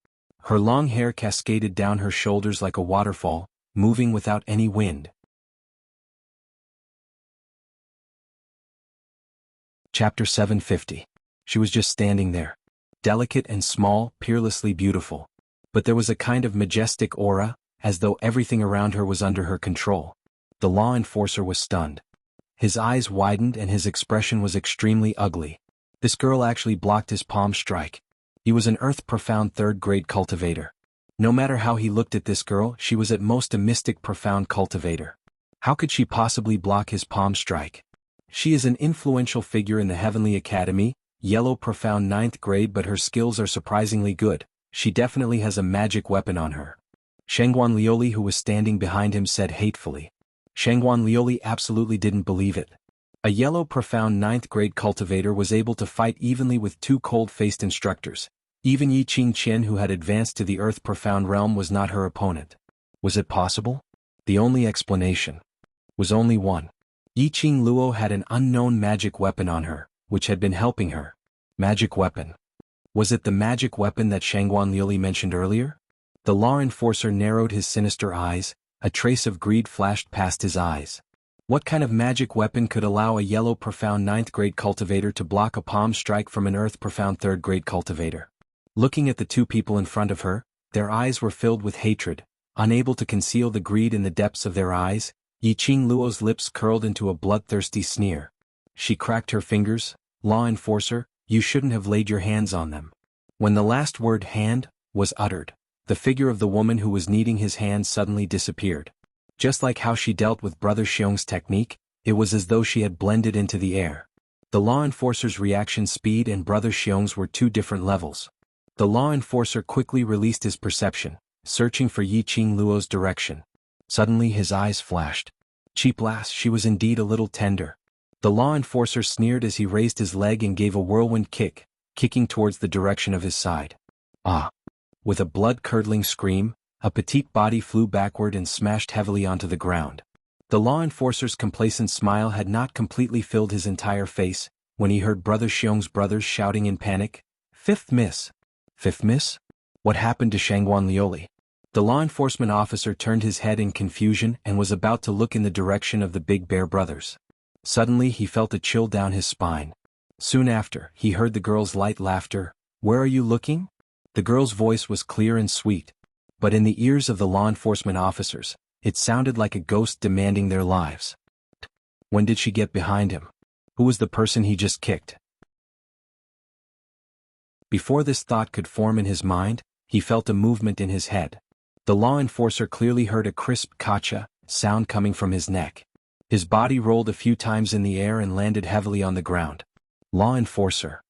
Her long hair cascaded down her shoulders like a waterfall, moving without any wind. Chapter 750. She was just standing there. Delicate and small, peerlessly beautiful. But there was a kind of majestic aura, as though everything around her was under her control. The law enforcer was stunned. His eyes widened and his expression was extremely ugly. This girl actually blocked his palm strike. He was an earth-profound third-grade cultivator. No matter how he looked at this girl, she was at most a mystic profound cultivator. How could she possibly block his palm strike? She is an influential figure in the Heavenly Academy, yellow profound 9th grade, but her skills are surprisingly good. She definitely has a magic weapon on her. Xuanhuan Liuli, who was standing behind him, said hatefully. Xuanhuan Liuli absolutely didn't believe it. A yellow profound 9th grade cultivator was able to fight evenly with 2 cold-faced instructors. Even Yiqing Qian, who had advanced to the earth profound realm, was not her opponent. Was it possible? The only explanation was only one. Yiqing Luo had an unknown magic weapon on her, which had been helping her. Magic weapon. Was it the magic weapon that Xuanhuan Liuli mentioned earlier? The law enforcer narrowed his sinister eyes. A trace of greed flashed past his eyes. What kind of magic weapon could allow a yellow profound 9th grade cultivator to block a palm strike from an earth profound 3rd grade cultivator? Looking at the 2 people in front of her, their eyes were filled with hatred. Unable to conceal the greed in the depths of their eyes, Yiqing Luo's lips curled into a bloodthirsty sneer. She cracked her fingers. Law enforcer, you shouldn't have laid your hands on them. When the last word hand was uttered, the figure of the woman who was needing his hand suddenly disappeared. Just like how she dealt with Brother Xiong's technique, it was as though she had blended into the air. The law enforcer's reaction speed and Brother Xiong's were two different levels. The law enforcer quickly released his perception, searching for Yiqing Luo's direction. Suddenly his eyes flashed. Cheap lass, she was indeed a little tender. The law enforcer sneered as he raised his leg and gave a whirlwind kick, kicking towards the direction of his side. Ah! With a blood-curdling scream, a petite body flew backward and smashed heavily onto the ground. The law enforcer's complacent smile had not completely filled his entire face, when he heard Brother Xiong's brothers shouting in panic, "Fifth miss! Fifth miss? What happened to Xuanhuan Lioli?" The law enforcement officer turned his head in confusion and was about to look in the direction of the Big Bear brothers. Suddenly he felt a chill down his spine. Soon after, he heard the girl's light laughter. "Where are you looking?" The girl's voice was clear and sweet, but in the ears of the law enforcement officers, it sounded like a ghost demanding their lives. When did she get behind him? Who was the person he just kicked? Before this thought could form in his mind, he felt a movement in his head. The law enforcer clearly heard a crisp "kacha" sound coming from his neck. His body rolled a few times in the air and landed heavily on the ground. Law enforcer.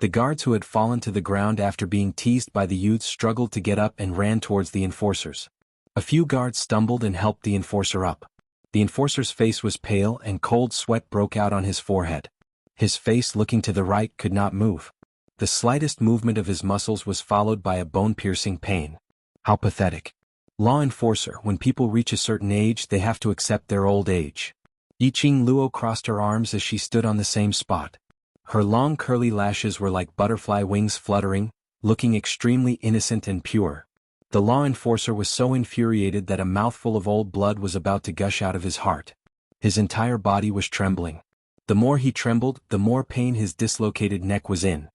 The guards who had fallen to the ground after being teased by the youths struggled to get up and ran towards the enforcers. A few guards stumbled and helped the enforcer up. The enforcer's face was pale and cold sweat broke out on his forehead. His face, looking to the right, could not move. The slightest movement of his muscles was followed by a bone-piercing pain. How pathetic. Law enforcer, when people reach a certain age they have to accept their old age. Yiqing Luo crossed her arms as she stood on the same spot. Her long curly lashes were like butterfly wings fluttering, looking extremely innocent and pure. The law enforcer was so infuriated that a mouthful of old blood was about to gush out of his heart. His entire body was trembling. The more he trembled, the more pain his dislocated neck was in.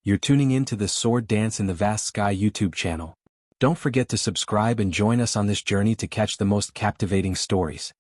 You're tuning in to the Sword Dance in the Vast Sky YouTube channel. Don't forget to subscribe and join us on this journey to catch the most captivating stories.